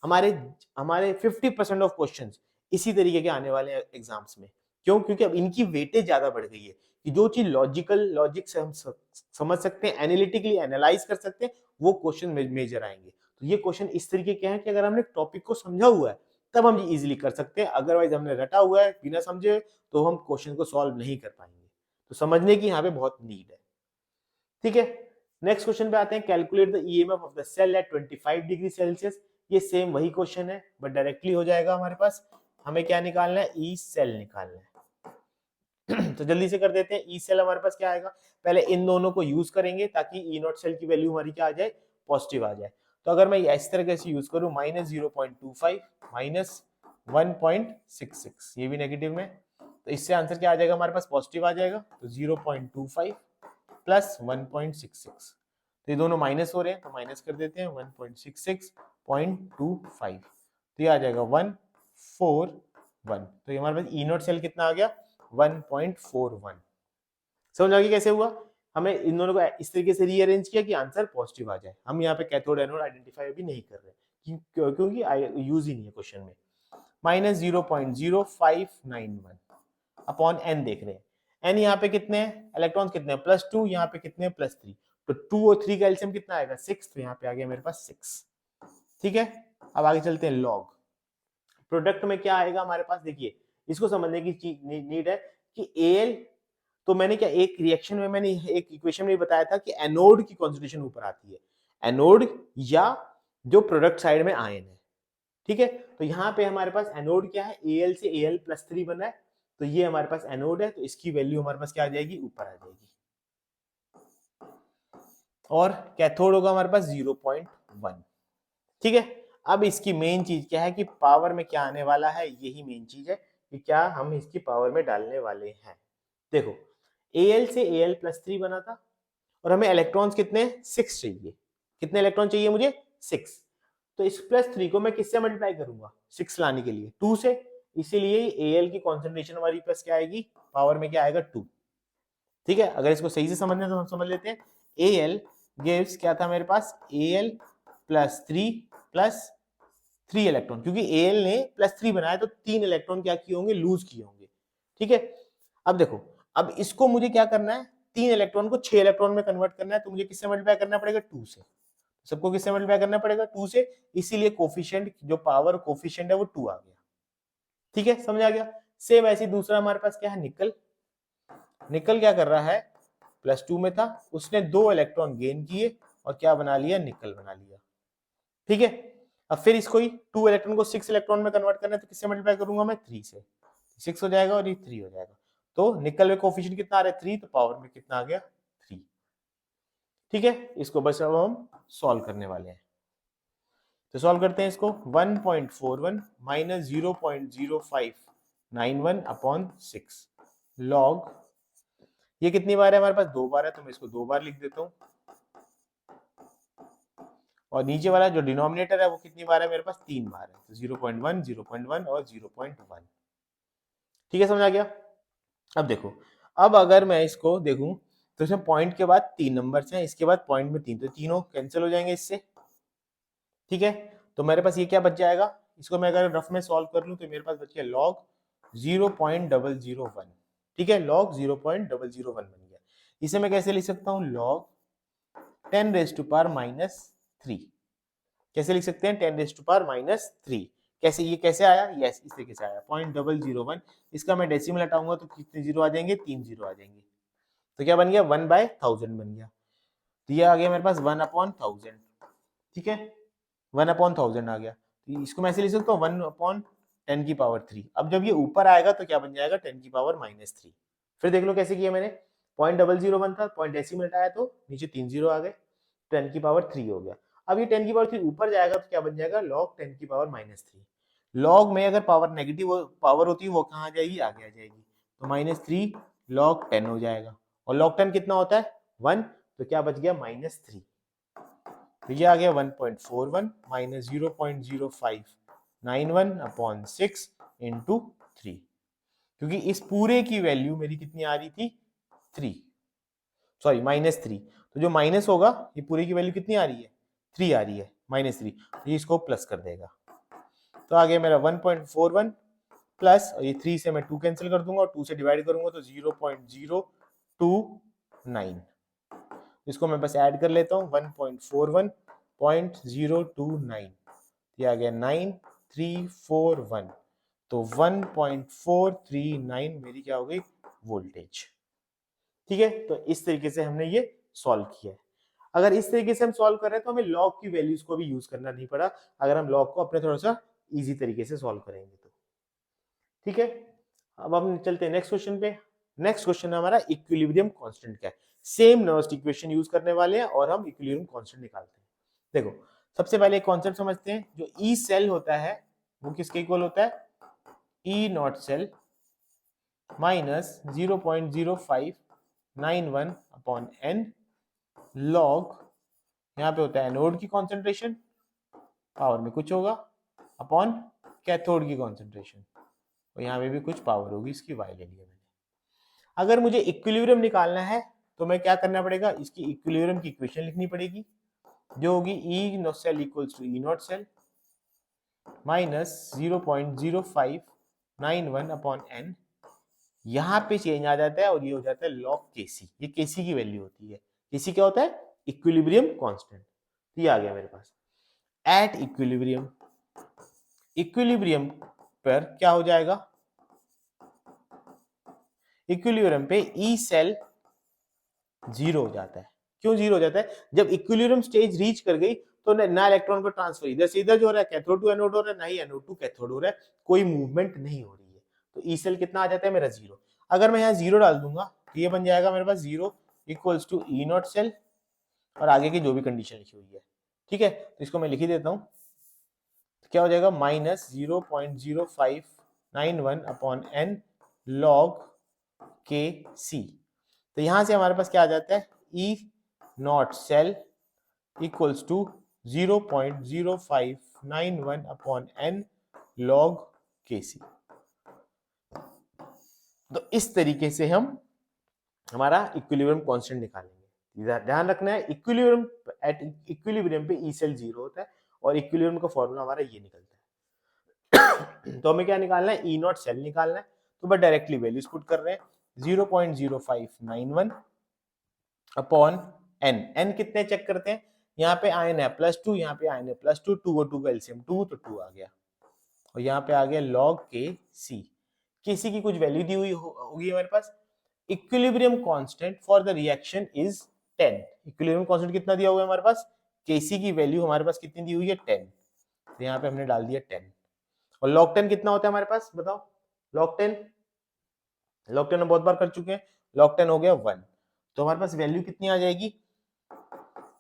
हमारे हमारे 50% ऑफ क्वेश्चंस इसी तरीके के आने वाले एग्जाम्स में। क्यों, क्योंकि अब इनकी वेटेज ज्यादा बढ़ गई है कि जो चीज लॉजिक से हम समझ सकते हैं, एनालिटिकली एनालाइज कर सकते हैं, वो क्वेश्चन मेजर आएंगे। तो ये क्वेश्चन इस तरीके के हैं कि अगर हमने टॉपिक को समझा हुआ है तब हम इजीली कर सकते हैं, अदरवाइज हमने रटा हुआ है बिना समझे तो हम क्वेश्चन को सॉल्व नहीं कर पाएंगे। तो समझने की यहाँ पे बहुत नीड है। ठीक है, नेक्स्ट क्वेश्चन पे आते हैं, calculate the EMF of the cell at 25 degree Celsius. ये सेम वही क्वेश्चन है बट डायरेक्टली हो जाएगा हमारे पास। हमें क्या निकालना है, ई सेल निकालना है। तो जल्दी से कर देते हैं, ई सेल हमारे पास क्या आएगा, पहले इन दोनों को यूज करेंगे ताकि ई नॉट सेल की वैल्यू हमारी क्या आ जाए, पॉजिटिव आ जाए। तो अगर मैं इस तरह से यूज करूं, -0.25 -1.66, ये भी नेगेटिव में, तो इससे आंसर क्या आ जाएगा हमारे पास, पॉजिटिव आ जाएगा। तो 0.25 प्लस 1.66, तो ये दोनों माइनस हो रहे हैं तो माइनस कर देते हैं, 1.66.25, तो ये आ जाएगा 141। तो ये हमारे पास ई नॉट सेल कितना आ गया, 1.41। समझ आ गया कैसे हुआ, हमें इन दोनों को इस तरीके से रीअरेंज किया कि आंसर पॉजिटिव आ जाए। हम यहाँ पे कैथोड एनोड आइडेंटिफाई भी नहीं कर रहे क्योंकि यूज ही नहीं है क्वेश्चन में। -0.0591 अपॉन एन देख रहे हैं, एन यहाँ पे कितने हैं, इलेक्ट्रॉन्स कितने हैं, +2, यहाँ पे कितने हैं, +3, तो 2 और 3 का एलसीएम कितना आएगा, 6, तो यहाँ पे आ गया मेरे पास 6। ठीक है, अब आगे चलते हैं, लॉग प्रोडक्ट में क्या आएगा हमारे पास, देखिए इसको समझने की चीज नीड है कि एल, तो मैंने क्या एक रिएक्शन में मैंने एक इक्वेशन में बताया था कि एनोड की कॉन्सेंट्रेशन ऊपर आती है, एनोड या जो प्रोडक्ट साइड में आयन है। ठीक है, तो यहाँ पे हमारे पास एनोड क्या है, Al से Al+3 बना है, तो ये हमारे पास एनोड है, तो इसकी वैल्यू हमारे पास क्या आ जाएगी, ऊपर आ जाएगी। और कैथोड होगा हमारे पास 0.1। ठीक है, अब इसकी मेन चीज क्या है कि पावर में क्या आने वाला है, यही मेन चीज है कि क्या हम इसकी पावर में डालने वाले हैं। देखो Al से Al+3 बना था और हमें इलेक्ट्रॉन्स कितने, 6 चाहिए। कितने इलेक्ट्रॉन चाहिए मुझे, 6। तो इस +3 को मैं किससे मल्टीप्लाई करूंगा, 6 लाने के लिए 2 से, इसीलिए Al की कॉन्सेंट्रेशन हमारी प्लस क्या आएगी, पावर में क्या आएगा, 2। ठीक है, अगर इसको सही से समझना तो हम समझ लेते हैं, Al गिव्स क्या था मेरे पास, Al+3 प्लस 3 इलेक्ट्रॉन, क्योंकि Al ने +3 बनाया तो 3 इलेक्ट्रॉन क्या किए होंगे, लूज किए होंगे। ठीक है, अब देखो, अब इसको मुझे क्या करना है, 3 इलेक्ट्रॉन को 6 इलेक्ट्रॉन में कन्वर्ट करना है, तो मुझे किससे मल्टीप्लाई करना पड़ेगा? 2 से। सबको किससे मल्टीप्लाई करना पड़ेगा? 2 से, इसीलिए कोफिशिएंट जो पावर कोफिशिएंट है वो 2 आ गया। ठीक है, समझ आ गया। सेम ऐसे दूसरा हमारे पास क्या है? निकल। निकल क्या कर रहा है? +2 में था, उसने 2 इलेक्ट्रॉन गेन किए और क्या बना लिया? निकल बना लिया। ठीक है, अब फिर इसको ही 2 इलेक्ट्रॉन को 6 इलेक्ट्रॉन में कन्वर्ट करना है, तो किससे मल्टीप्लाई करूंगा मैं? 3 से। 6 हो जाएगा और ये 3 हो जाएगा। तो निकल में कोफिशिएंट कितना आ रहा है? 3, तो पावर में कितना आ गया? 3। ठीक है, इसको बस अब हम सॉल्व करने वाले हैं। तो सॉल्व करते हैं इसको। 1.41 माइनस 0.0591 अपॉन 6 लॉग, ये कितनी बार है हमारे पास? 2 बार है, तो मैं इसको 2 बार लिख देता हूं। और नीचे वाला जो डिनोमिनेटर है वो कितनी बार है मेरे पास? 3 बार है, तो 0.1, 0.1 और 0.1। ठीक है, समझ आ गया। अब देखो, अब अगर मैं इसको देखूं तो इसमें पॉइंट के बाद 3 नंबर्स हैं, इसके बाद पॉइंट में 3, तो तीनों कैंसिल हो जाएंगे इससे। ठीक है, तो मेरे पास ये क्या बच जाएगा? इसको मैं अगर रफ में सॉल्व कर लूं तो मेरे पास बच गया लॉग 0.001। ठीक है, लॉग 0.001 बन गया। इसे मैं कैसे लिख सकता हूं? लॉग 10⁻⁻3। कैसे लिख सकते हैं? 10⁻⁻3। कैसे, ये कैसे आया? यस, इस तरीके से आया 0.001। इसका मैं डेसिमल हटाऊंगा तो कितने जीरो आ जाएंगे? 3 जीरो आ जाएंगे। तो क्या बन गया? 1/1000 बन गया। तो ये आ गया मेरे पास 1/1000। ठीक है, 1/1000 आ गया। तो इसको मैं ऐसे लिख सकता हूँ 1/10⁻3। अब जब ये ऊपर आएगा तो क्या बन जाएगा? 10⁻⁻3। फिर देख लो कैसे किया मैंने। 0.001 था, पॉइंट डेसिमल हटाया तो नीचे 3 जीरो आ गए, 10⁻3 हो गया। अब ये 10⁻3 ऊपर जाएगा तो क्या बन जाएगा? लॉग 10⁻3। लॉग में अगर पावर नेगेटिव पावर होती है वो कहाँ आ जाएगी? आगे आ जाएगी, तो -3 लॉग 10 हो जाएगा। और लॉग 10 कितना होता है? 1, तो क्या बच गया? -3। तो ये आ गया 1.41 माइनस 0.0591 अपॉन 6 इंटू 3, क्योंकि इस पूरे की वैल्यू मेरी कितनी आ रही थी? 3, सॉरी -3। तो जो माइनस होगा, ये पूरे की वैल्यू कितनी आ रही है? 3 आ रही है, -3। तो ये इसको प्लस कर देगा, तो आ गया मेरा 1.41 प्लस, और ये 3 से मैं 2 कैंसिल कर दूंगा और 2 से डिवाइड करूंगा तो 0.029। इसको मैं बस ऐड कर लेता हूँ, 1.41.029, ये आ गया 9341। तो 1.439 मेरी क्या हो गई? वोल्टेज। ठीक है, तो इस तरीके से हमने ये सॉल्व किया है। अगर इस तरीके से हम सॉल्व कर रहे हैं तो हमें लॉग की वैल्यूज को भी यूज करना नहीं पड़ा, अगर हम लॉग को अपने थोड़ा सा इजी तरीके से सॉल्व करेंगे तो। ठीक है, अब हम चलते हैं नेक्स्ट क्वेश्चन पे। नेक्स्ट क्वेश्चन हमारा इक्विलिब्रियम कांस्टेंट क्या है। सेम नर्स्ट इक्वेशन यूज करने वाले हैं और हम इक्विलिब्रियम कांस्टेंट निकालते हैं। देखो, सबसे पहले एक कॉन्सेप्ट समझते हैं। जो ई सेल होता है वो किसके इक्वल होता है? E not cell minus 0.0591 upon n log, यहाँ पे होता है एनोड की कॉन्सेंट्रेशन, पावर में कुछ होगा, अपॉन कैथोड की कॉन्सेंट्रेशन, और यहाँ पे भी कुछ पावर होगी, इसकी वाई ले लिया मैंने। अगर मुझे इक्विलिब्रियम निकालना है तो मैं क्या करना पड़ेगा? इसकी इक्विलिब्रियम की इक्वेशन लिखनी पड़ेगी, जो होगी E not cell equals to E not cell minus 0.0591 upon n. यहाँ पे चेंज आ जाता है और ये हो जाता है लॉग केसी। ये केसी की वैल्यू होती है। केसी क्या होता है? Equilibrium constant. ये आ गया मेरे पास। एट इक्विलिब्रियम, इक्विलिब्रियम पर क्या हो जाएगा? इक्विलिब्रियम पे ई सेल 0 हो जाता है। क्यों 0 हो जाता है? जब इक्विलिब्रियम स्टेज रीच कर गई तो ना इलेक्ट्रॉन को ट्रांसफर इधर से इधर जो हो रहा है, कैथोड टू एनोड हो रहा है, ना ही एनोड टू कैथोड हो रहा है, कोई मूवमेंट नहीं हो रही है, तो ई सेल कितना आ जाता है मेरा? 0। अगर मैं यहाँ 0 डाल दूंगा तो ये बन जाएगा मेरे पास 0 equals to E not cell और आगे की जो भी कंडीशन लिखी हुई है। ठीक है, तो इसको मैं लिख ही देता हूँ। तो क्या हो जाएगा? -0.0591 upon n log K C. तो यहां से हमारे पास क्या आ जाता है? E not cell equals to 0.0591 upon n log K C. तो इस तरीके से हम हमारा इक्विलिब्रियम कांस्टेंट निकालेंगे। ध्यान रखना है, इक्विलिब्रियम एट इक्विलिब्रियम पे ई सेल 0 होता है और इक्विलिब्रियम का फॉर्मूला हमारा ये निकलता है। तो हमें क्या निकालना है? ई नॉट सेल निकालना है। तो बस डायरेक्टली वैल्यूज पुट कर रहे हैं, 0.0591 अपॉन एन। एन कितने चेक करते हैं, यहाँ पे आयन है +2, यहाँ पे आयन है +2, 2 और 2 का एलसीएम 2, तो 2 आ गया। और यहाँ पे आ गया log के सी। किसी की कुछ वैल्यू दी हुई होगी हमारे पास। Equilibrium constant for the reaction is 10। Equilibrium constant कितना दिया हुआ है हमारे पास, केसी की वैल्यू हमारे पास कितनी दी हुई है 10, तो यहाँ पे हमने डाल दिया 10। और log 10 कितना होता है हमारे पास, बताओ। log 10 हम बहुत बार कर चुके हैं। log 10 हो गया 1, तो हमारे पास वैल्यू कितनी आ जाएगी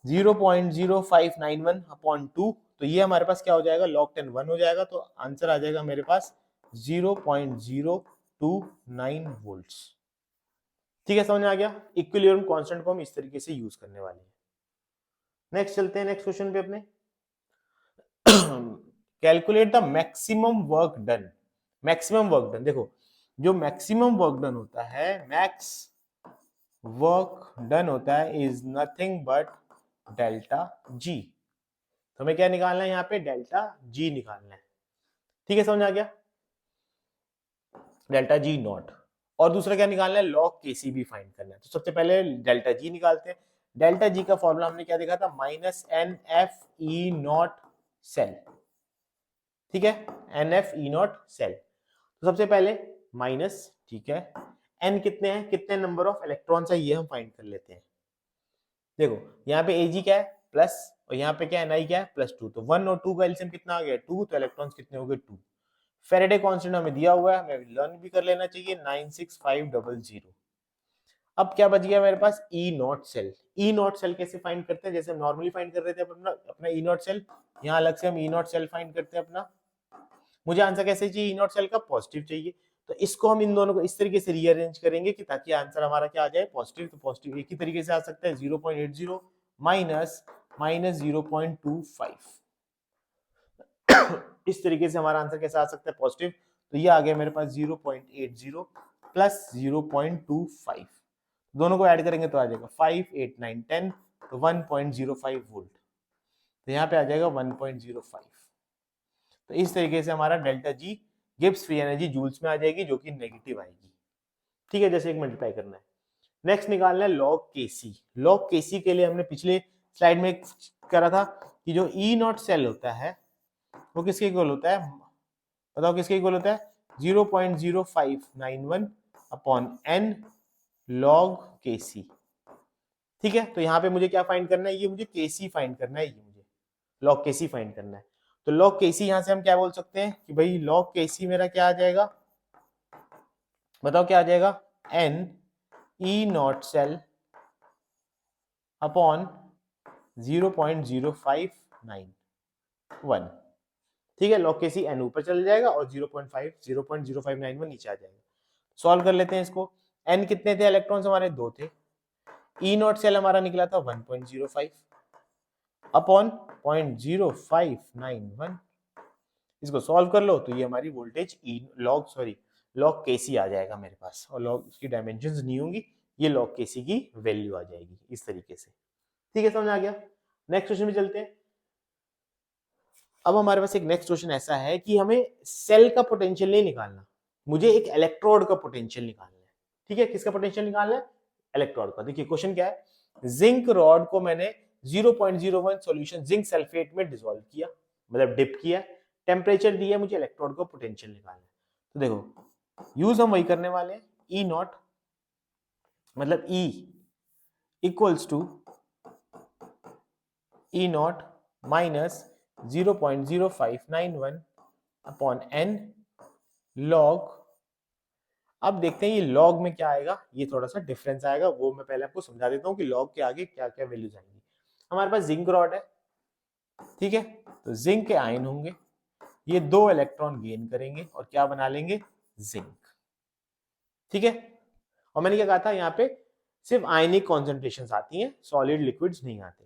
0.0591 अपॉन 2, तो ये हमारे पास क्या हो जाएगा, log 10 1 हो जाएगा, तो आंसर आ जाएगा मेरे पास 0.029 वोल्ट्स। ठीक है, समझ में आ गया। इक्विलिब्रियम कांस्टेंट को हम इस तरीके से यूज करने वाले हैं। नेक्स्ट चलते हैं नेक्स्ट क्वेश्चन पे अपने। Calculate the maximum work done. Maximum work done, देखो जो मैक्सिमम वर्क डन होता है, मैक्स वर्क डन होता है is nothing but delta G. तो हमें क्या निकालना है यहाँ पे, डेल्टा जी निकालना है। ठीक है, समझ आ गया, डेल्टा जी नॉट। और दूसरा क्या निकालना है, लॉग के सी भी फाइंड करना है। तो सबसे पहले डेल्टा जी निकालते हैं। डेल्टा जी का फॉर्मूला हमने क्या देखा था, -NF-E0 सेल। ठीक है, NF-E0 सेल। तो सबसे पहले माइनस, ठीक है, एन कितने हैं, कितने नंबर ऑफ इलेक्ट्रॉन्स है ये हम फाइंड कर लेते हैं। देखो यहाँ पे Ag क्या है प्लस, और यहाँ पे क्या है Ni क्या है +2, तो 1 और 2 का एलसीएम कितना आ गया 2, तो इलेक्ट्रॉन्स कितने हो गए 2। फेरेडे कांस्टेंट हमें दिया हुआ है, हमें लर्न भी कर लेना चाहिए 96500। अब क्या बच गया मेरे पास, E0 सेल। E0 सेल कैसे फाइंड करते हैं, जैसे हम नॉर्मली फाइंड कर रहे थे अपना E0 सेल, यहाँ अलग से हम E0 सेल फाइंड करते हैं अपना। मुझे आंसर कैसे चाहिए, E0 सेल का पॉजिटिव चाहिए, तो इसको हम इन दोनों को इस तरीके से रीअरेंज करेंगे कि ताकि आंसर हमारा क्या आ जाए, पॉजिटिव। तो पॉजिटिव एक ही तरीके से आ सकता है, 0.80 माइनस -0.25। इस तरीके से हमारा आंसर कैसा आ सकता है, पॉजिटिव। तो ये आ गया मेरे पास 0.80 प्लस 0.25, दोनों को ऐड करेंगे तो आ जाएगा 5, 8, 9, 10, तो 1.05 वोल्ट, तो यहाँ पे आ जाएगा 1.05। तो इस तरीके से हमारा delta G Gibbs free energy joules में आ जाएगी, जो कि नेगेटिव आएगी। ठीक है, जैसे एक मल्टीप्लाई करना है। नेक्स्ट निकालना है लॉग केसी। लॉग केसी के लिए हमने पिछले स्लाइड में करा था कि जो E0 सेल होता है वो किसके इक्वल होता है, बताओ किसके इक्वल होता है, 0.0591 अपॉन n log kc। ठीक है, तो यहाँ पे मुझे क्या फाइंड करना है, ये मुझे kc फाइंड करना है, ये मुझे log kc फाइंड करना है। तो log kc यहाँ से हम क्या बोल सकते हैं कि भाई log kc मेरा क्या आ जाएगा, बताओ क्या आ जाएगा, n E0 सेल अपॉन 0.0591। ठीक है, log kc n ऊपर चल जाएगा और 0.0591 नीचे आ जाएगा। सॉल्व कर लेते हैं इसको। n कितने थे इलेक्ट्रॉन्स, हमारे 2 थे। E0 सेल हमारा निकला था 1.05 अपॉन 0.0591। इसको सॉल्व कर लो तो ये हमारी वोल्टेज log kc आ जाएगा मेरे पास, और log की डायमेंशंस नहीं होंगी, ये log kc की वैल्यू आ जाएगी इस तरीके से। ठीक है, समझ आ गया। नेक्स्ट क्वेश्चन में चलते हैं। अब हमारे पास एक नेक्स्ट क्वेश्चन ऐसा है कि हमें सेल का पोटेंशियल नहीं निकालना, मुझे एक इलेक्ट्रोड का पोटेंशियल निकालना है। ठीक है, किसका पोटेंशियल निकालना है, इलेक्ट्रोड का। देखिए क्वेश्चन क्या है, जिंक रॉड को मैंने 0.01 सॉल्यूशन जिंक सल्फेट में डिसॉल्व किया, मतलब डिप किया, टेम्परेचर दिया, मुझे इलेक्ट्रोड का पोटेंशियल निकालना है। तो देखो यूज हम वही करने वाले हैं, E0 मतलब E equals to E0 minus 0.0591 upon n log। अब देखते हैं ये log में क्या आएगा, ये थोड़ा सा डिफरेंस आएगा, वो मैं पहले आपको समझा देता हूँ कि log के आगे क्या क्या वैल्यूज आएंगी। हमारे पास जिंक रॉड है, ठीक है, तो जिंक के आयन होंगे, ये 2 इलेक्ट्रॉन गेन करेंगे और क्या बना लेंगे, जिंक। ठीक है, और मैंने क्या कहा था, यहाँ पे सिर्फ आयनिक कॉन्सेंट्रेशन आती हैं, सॉलिड लिक्विड्स नहीं आते।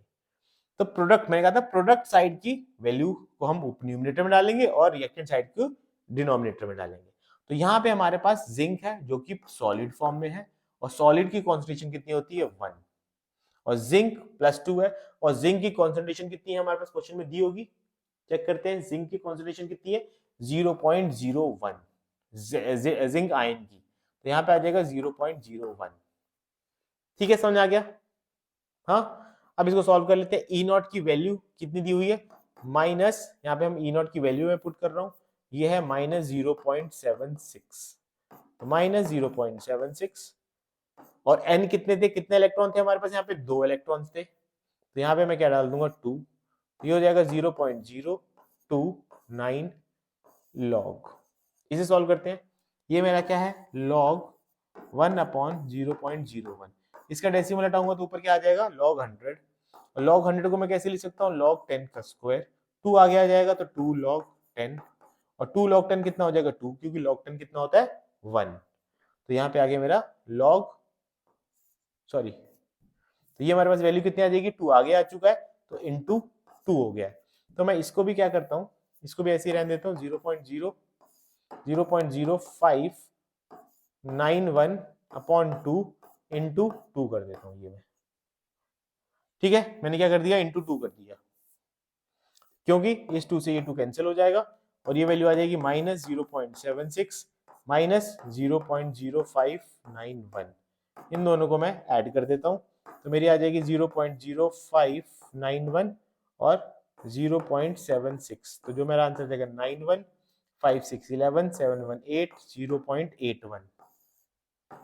तो प्रोडक्ट, मैंने कहा था प्रोडक्ट साइड की वैल्यू को हम न्यूमरेटर में डालेंगे और रिएक्टेंट साइड को डिनोमिनेटर में डालेंगे। तो यहाँ पे हमारे पास जिंक है जो कि सॉलिड फॉर्म में है, और सॉलिड की कॉन्सेंट्रेशन कितनी होती है 1, और जिंक +2 है, और जिंक की कॉन्सेंट्रेशन कितनी है हमारे पास क्वेश्चन में दी होगी, चेक करते हैं। जिंक की कॉन्सेंट्रेशन कितनी है 0.01 जिंक आयन की, तो यहाँ पे आ जाएगा 0.01। ठीक है, समझ आ गया। हाँ, अब इसको सॉल्व कर लेते हैं। ई नॉट की वैल्यू कितनी दी हुई है, माइनस, यहाँ पे हम ई नॉट की वैल्यू में पुट कर रहा हूँ, ये है माइनस 0.76, तो माइनस 0.76, और एन कितने थे, कितने इलेक्ट्रॉन थे हमारे पास, यहाँ पे 2 इलेक्ट्रॉन थे, तो यहाँ पे मैं क्या डाल दूंगा 2, तो ये हो जाएगा 0.029 लॉग। इसे सॉल्व करते हैं, ये मेरा क्या है लॉग 1/0.01, इसका डेसिमल हटाऊंगा तो ऊपर क्या आ जाएगा लॉग 100, और लॉग 100 को मैं कैसे लिख सकता हूँ लॉग 10 का स्क्वायर, 2 आगे आ जाएगा तो 2 लॉग 10, और 2 लॉग 10 कितना हो जाएगा 2, क्योंकि लॉग 10 कितना होता है 1, तो यहाँ पे आ गया मेरा लॉग, सॉरी, तो ये हमारे पास वैल्यू कितनी आ जाएगी 2 आगे आ चुका है, तो इंटू 2 हो गया है। तो मैं इसको भी क्या करता हूँ, इसको भी ऐसे ही रहने देता हूँ, 0.0591 अपॉन 2 इंटू 2 कर देता हूँ ये मैं, ठीक है, मैंने क्या कर दिया इंटू 2 कर दिया, क्योंकि इस 2 से ये 2 कैंसिल हो जाएगा, और ये वैल्यू आ जाएगी माइनस 0.76 माइनस 0.0591, इन दोनों को मैं ऐड कर देता हूं, तो मेरी आ जाएगी 0.0591 और 0.76, तो जो मेरा आंसर देगा 91 56 11 718 0.81,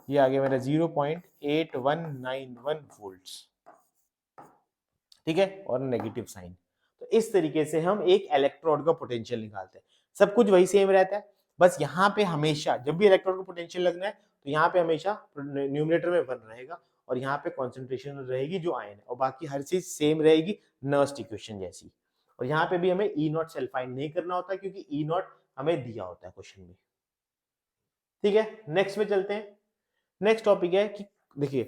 ये आ गया मेरा 0.8191 वोल्ट्स, ठीक है, और नेगेटिव साइन। तो इस तरीके से हम एक इलेक्ट्रोड का पोटेंशियल निकालते हैं, सब कुछ वही सेम रहता है, बस यहाँ पे हमेशा जब भी इलेक्ट्रोड को पोटेंशियल लगना है तो यहाँ पे हमेशा न्यूमरेटर में 1 रहेगा, और यहाँ पे कॉन्सेंट्रेशन रहेगी जो आयन है, और बाकी हर चीज सेम रहेगी नर्स्ट इक्वेशन जैसी, और यहाँ पे भी हमें ई नॉट सेल्फ फाइंड नहीं करना होता क्योंकि ई नॉट हमें दिया होता है क्वेश्चन में, ठीक है। नेक्स्ट में चलते हैं, नेक्स्ट टॉपिक है कि देखिए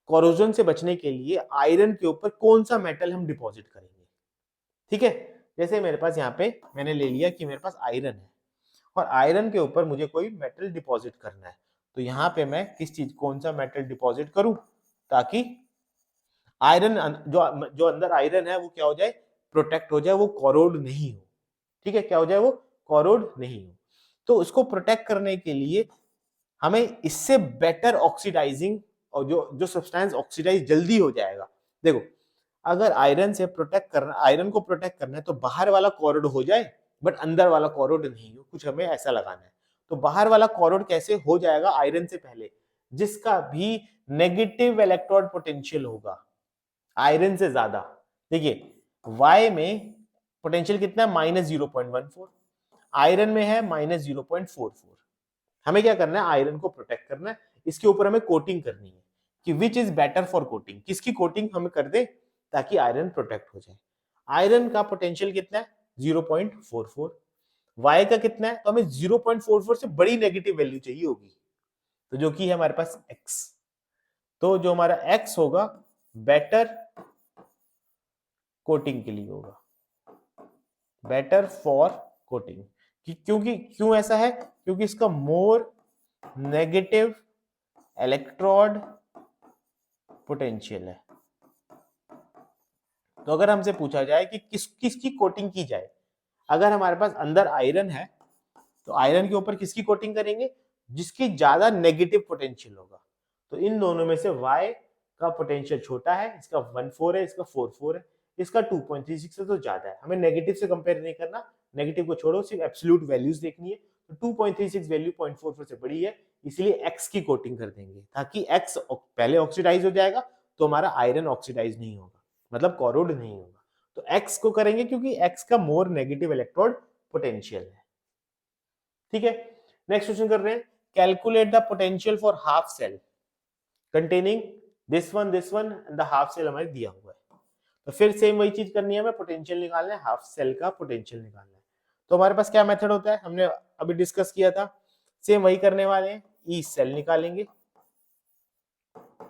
कोरोजन से बचने के लिए आयरन के ऊपर कौन सा मेटल हम डिपॉजिट करेंगे, ठीक है। जैसे मेरे पास यहाँ पे मैंने ले लिया कि मेरे पास आयरन है, और आयरन के ऊपर मुझे कोई मेटल डिपॉजिट करना है, तो यहाँ पे मैं किस चीज कौन सा मेटल डिपॉजिट करूं ताकि आयरन जो जो अंदर आयरन है वो क्या हो जाए प्रोटेक्ट हो जाए, वो कोरोड नहीं हो, ठीक है, क्या हो जाए वो कोरोड नहीं हो। तो उसको प्रोटेक्ट करने के लिए हमें इससे बेटर ऑक्सीडाइजिंग, और जो जो सब्सटेंस ऑक्सीडाइज जल्दी हो जाएगा, देखो अगर आयरन से प्रोटेक्ट करना, आयरन को प्रोटेक्ट करना है तो बाहर वाला कोरोड हो जाए बट अंदर वाला कोरोड नहीं हो, कुछ हमें ऐसा लगाना है। तो बाहर वाला कोरोड कैसे हो जाएगा आयरन से पहले, जिसका भी नेगेटिव इलेक्ट्रोड पोटेंशियल होगा आयरन से ज्यादा, देखिए Y में पोटेंशियल कितना है -0.14, आयरन में है -0.44, हमें क्या करना है आयरन को प्रोटेक्ट करना है, इसके ऊपर हमें कोटिंग करनी है कि which is better for coating, किसकी कोटिंग हमें कर दे ताकि आयरन प्रोटेक्ट हो जाए। आयरन का पोटेंशियल कितना है 0.44, वाई का कितना है, तो हमें 0.44 से बड़ी नेगेटिव वैल्यू चाहिए होगी, तो जो कि है हमारे पास x, तो जो हमारा x होगा बेटर कोटिंग के लिए होगा, बेटर फॉर कोटिंग, क्योंकि क्यों ऐसा है, क्योंकि इसका मोर नेगेटिव इलेक्ट्रोड पोटेंशियल है। तो अगर हमसे पूछा जाए कि किसकी कोटिंग की जाए, अगर हमारे पास अंदर आयरन है तो आयरन के ऊपर किसकी कोटिंग करेंगे, जिसकी ज्यादा नेगेटिव पोटेंशियल होगा, तो इन दोनों में से Y का पोटेंशियल छोटा है, इसका 14 है, इसका 44 है, इसका 2.36 है, तो ज्यादा है, हमें नेगेटिव से कंपेयर नहीं करना, नेगेटिव को छोड़ो, सिर्फ एब्सोल्यूट वैल्यूज देखनी है, तो 2.36 वैल्यू 0.44 से बड़ी है, इसलिए X की कोटिंग कर देंगे ताकि X पहले ऑक्सीडाइज हो जाएगा तो हमारा आयरन ऑक्सीडाइज नहीं होगा, मतलब कोरोड नहीं होगा, तो X को करेंगे क्योंकि X का मोर नेगेटिव इलेक्ट्रोड पोटेंशियल है, ठीक है। नेक्स्ट क्वेश्चन कर रहे हैं, calculate the potential for half cell containing this one and the half cell हमारे दिया हुआ है, तो फिर सेम वही चीज करनी है, हमें पोटेंशियल निकालना है, हाफ सेल का पोटेंशियल निकालना है, तो हमारे पास क्या मेथड होता है, हमने अभी डिस्कस किया था, सेम वही करने वाले हैं, ई सेल निकालेंगे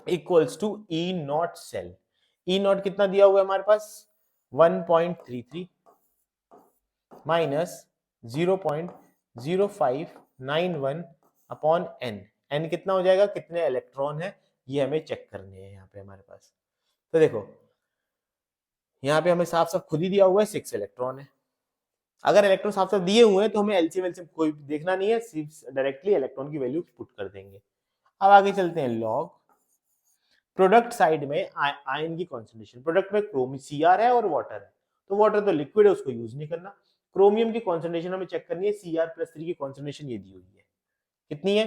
equals to E not cell, E not कितना दिया हुआ है हमारे पास 1.33 माइनस 0.0591 अपॉन एन, एन कितना हो जाएगा, कितने इलेक्ट्रॉन है ये हमें चेक करने हैं यहाँ पे हमारे पास, तो देखो यहाँ पे हमें साफ साफ खुद ही दिया हुआ है 6 इलेक्ट्रॉन है, अगर इलेक्ट्रॉन साफ साफ दिए हुए हैं तो हमें एलसीएम एलसीएम कोई देखना नहीं है, सिर्फ डायरेक्टली इलेक्ट्रॉन की वैल्यू पुट कर देंगे। अब आगे चलते हैं, लॉग प्रोडक्ट साइड में आयन की कॉन्सेंट्रेशन, प्रोडक्ट में क्रोमियम Cr है और वाटर है, तो वाटर तो लिक्विड है, उसको यूज नहीं करना। क्रोमियम की कॉन्सेंट्रेशन हमें चेक करनी है, Cr+3 की कॉन्सेंट्रेशन ये दी हुई है, कितनी है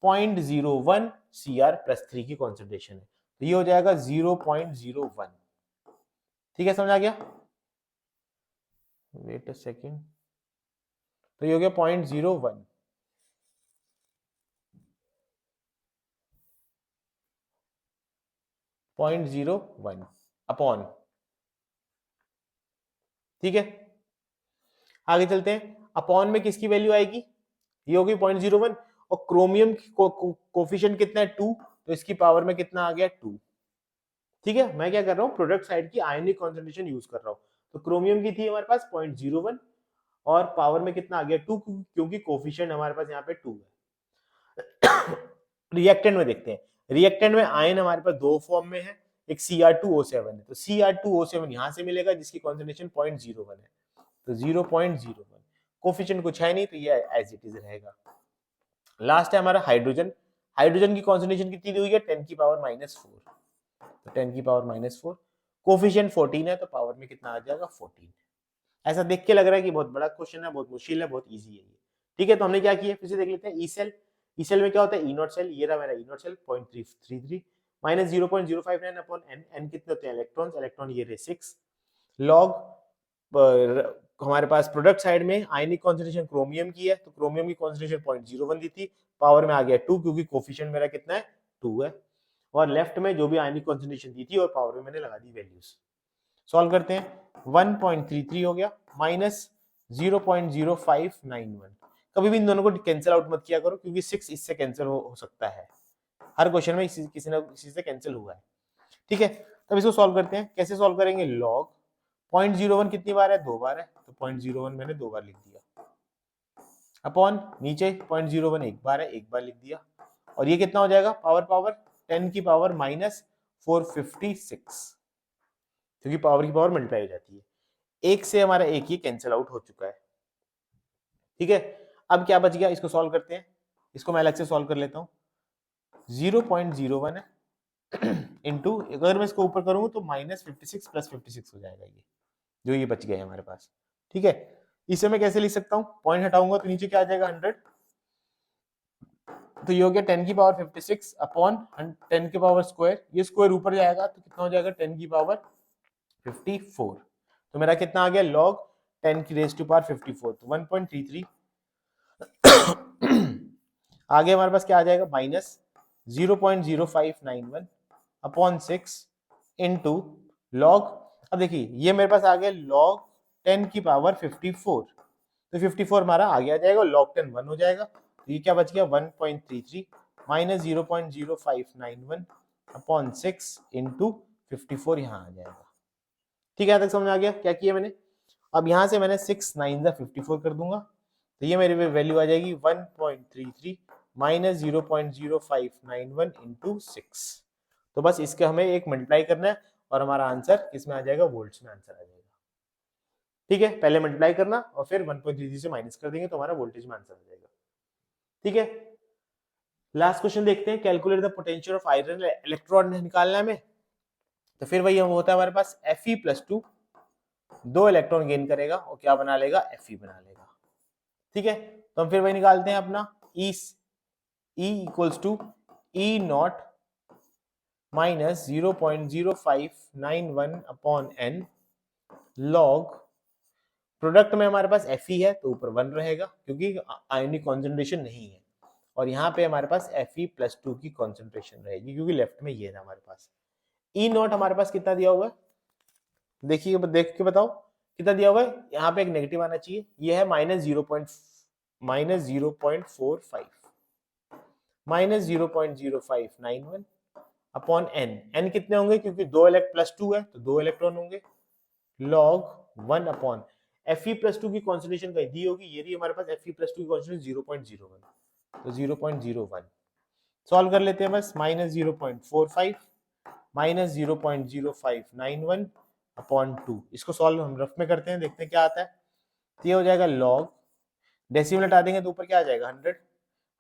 0.01 Cr+3 की कॉन्सेंट्रेशन है, तो ये हो जाएगा 0.01। ठीक है, समझ आ गया? वेट अ सेकेंड, तो ये हो गया 0.01। अपॉन, ठीक है, आगे चलते हैं। अपॉन में किसकी वैल्यू आएगी, ये होगी 0.01, और क्रोमियम कोफिशिएंट कितना है 2, तो इसकी पावर में कितना आ गया 2। ठीक है, मैं क्या कर रहा हूँ, प्रोडक्ट साइड की आयनिक कॉन्सेंट्रेशन यूज कर रहा हूँ, तो क्रोमियम की थी हमारे पास 0.01 और पावर में कितना आ गया 2, क्योंकि कोफिशिएंट हमारे पास यहाँ पे 2 है। रिएक्टेंट में देखते हैं, रिएक्टेंट में आयन हमारे पास दो फॉर्म में है, एक Cr2O7 है, तो Cr2O7 यहां से मिलेगा जिसकी कॉन्सेंट्रेशन 0.01 है, तो 0.01, कोफिशिएंट कुछ है नहीं, तो ये एज इट इज रहेगा। लास्ट है हमारा हाइड्रोजन, हाइड्रोजन की कॉन्सेंट्रेशन कितनी दी हुई है 10 की पावर -4, तो 10 की पावर -4, कोफिशिएंट 14 है, तो पावर में कितना आ जाएगा 14। ऐसा देख के लग रहा है कि बहुत बड़ा क्वेश्चन है, बहुत मुश्किल है, बहुत इजी है ये। ठीक है, तो हमने क्या किया, फिर से देख लेते हैं। ई सेल, ई सेल में क्या होता है, ई नॉट सेल, ये रहा मेरा E not cell 0.333 minus 0.059 upon N, N कितने होते हैं इलेक्ट्रॉन्स, इलेक्ट्रॉन ये रहे 6 लॉग, हमारे पास प्रोडक्ट साइड में आयनिक कॉन्सेंट्रेशन क्रोमियम की है, तो क्रोमियम की कॉन्सेंट्रेशन 0.01 दी थी, पावर में आ गया 2, क्योंकि कोफिशिएंट मेरा कितना है 2 है, और लेफ्ट में जो भी आयनिक कॉन्सेंट्रेशन दी थी और पावर में मैंने लगा दी वैल्यूज। सॉल्व करते हैं, 1.33 हो गया माइनस 0.0591। कभी भी इन दोनों को कैंसिल आउट मत किया करो, क्योंकि 6 इससे कैंसिल हो सकता है, हर क्वेश्चन में किसी ना किसी से कैंसिल हुआ है। ठीक है, तब इसको सॉल्व करते हैं, कैसे सॉल्व करेंगे, लॉग 0.01 कितनी बार है, 2 बार है, तो 0.01 मैंने 2 बार लिख दिया, अपॉन नीचे 0.01 एक बार है, एक बार लिख दिया, और ये कितना हो जाएगा, पावर 10 की पावर -456, क्योंकि पावर की पावर मल्टीप्लाई हो जाती है, एक से हमारा एक ही कैंसिल आउट हो चुका है। ठीक है, अब क्या बच गया, इसको सॉल्व करते हैं, इसको मैं अलग से सॉल्व कर लेता हूँ। 0.01 है इंटू, अगर मैं इसको ऊपर करूंगा तो -56 + 56 हो जाएगा, ये जो ये बच गया है हमारे पास। ठीक है, इसे मैं कैसे लिख सकता हूँ, पॉइंट हटाऊंगा तो नीचे क्या आ जाएगा 100, तो ये हो गया 10 की पावर 56 अपॉन 10 की पावर स्क्वायर, ये स्क्वायर ऊपर जाएगा तो कितना हो जाएगा 10 की पावर 54, तो मेरा कितना आ गया लॉग 10 की रेज़ टू पावर 54, तो 1.33। आगे हमारे पास क्या आ जाएगा, माइनस 0.0591 अपॉन 6 इंटू लॉग, अब देखिए ये मेरे पास आ गया लॉग 10 की पावर 54, तो 54 हमारा आगे आ जाएगा, लॉग 10 1 हो जाएगा, तो ये क्या बच गया 1.33 माइनस 0.0591 अपॉन 6 इंटू 54 यहाँ आ जाएगा। ठीक है, तक समझ आ गया क्या किया मैंने। अब यहां से मैंने 6 9 54 कर दूंगा, तो ये मेरी वैल्यू आ जाएगी 1.33 माइनस 0.0591 इंटू 6। तो बस इसके हमें एक मल्टीप्लाई करना है और हमारा आंसर किसमें आ जाएगा, वोल्ट्स में आंसर आ जाएगा। ठीक है, पहले मल्टीप्लाई करना और फिर 1.33 से माइनस कर देंगे तो हमारा वोल्टेज में आंसर आ जाएगा। ठीक है, लास्ट क्वेश्चन देखते हैं, calculate the potential of iron electrode निकालना है हमें, तो फिर वही होता है हमारे पास Fe+2, 2 इलेक्ट्रॉन गेन करेगा और क्या बना लेगा, Fe बना लेगा। ठीक है, तो हम फिर वही निकालते हैं अपना E equals to E not minus 0.0591 upon n log, product में हमारे पास Fe है तो ऊपर 1 रहेगा क्योंकि आयनिक कॉन्सेंट्रेशन नहीं है, और यहाँ पे हमारे पास Fe+2 की कॉन्सेंट्रेशन रहेगी क्योंकि लेफ्ट में ये है हमारे पास। E नॉट हमारे पास कितना दिया हुआ है, देखिए देख के बताओ कितना दिया हुआ है, यहाँ पे एक नेगेटिव आना चाहिए, ये है -0.45 माइनस 0.0591 अपॉन n कितने होंगे, क्योंकि 2 +2 है तो 2 इलेक्ट्रॉन होंगे, लॉग 1 अपॉन Fe+2 की कॉन्सेंट्रेशन कहीं दी होगी, ये रही हमारे पास Fe+2 की कॉन्सेंट्रेशन 0.01, तो 0.01 सॉल्व कर लेते हैं बस, -0.45 माइनस 0.0591 अपॉन 2, इसको सॉल्व हम रफ में करते हैं, देखते हैं क्या आता है, तो ये हो जाएगा लॉग, डेसिमल हटा देंगे तो ऊपर क्या आ जाएगा 100,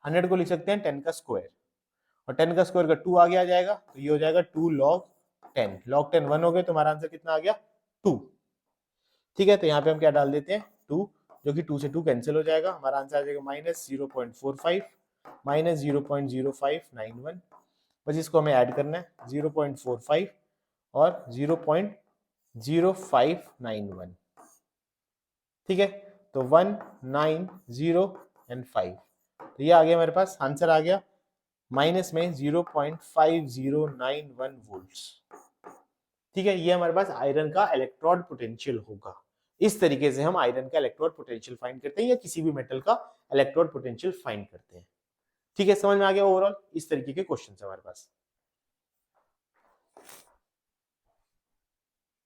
100 को लिख सकते हैं 10 का स्क्वायर, और 10 का स्क्वायर का 2 आगे आ जाएगा, तो ये हो जाएगा 2 log 10। log 10 1 हो गए, तो हमारा आंसर कितना आ गया 2। ठीक है, तो यहाँ पे हम क्या डाल देते हैं 2, जो कि 2 से 2 कैंसिल हो जाएगा, हमारा आंसर आ जाएगा -0.45 -0.0591। बस इसको हमें ऐड करना है 0.45 और 0.0591। ठीक है, तो 1 9 0 एंड 5, तो ये आ गया हमारे पास आंसर आ गया माइनस में 0.5091 वोल्ट्स। ठीक है, ये हमारे पास आयरन का इलेक्ट्रोड पोटेंशियल होगा। इस तरीके से हम आयरन का इलेक्ट्रोड पोटेंशियल फाइंड करते हैं या किसी भी मेटल का इलेक्ट्रोड पोटेंशियल फाइंड करते हैं। ठीक है, समझ में आ गया ओवरऑल, इस तरीके के क्वेश्चन हमारे पास।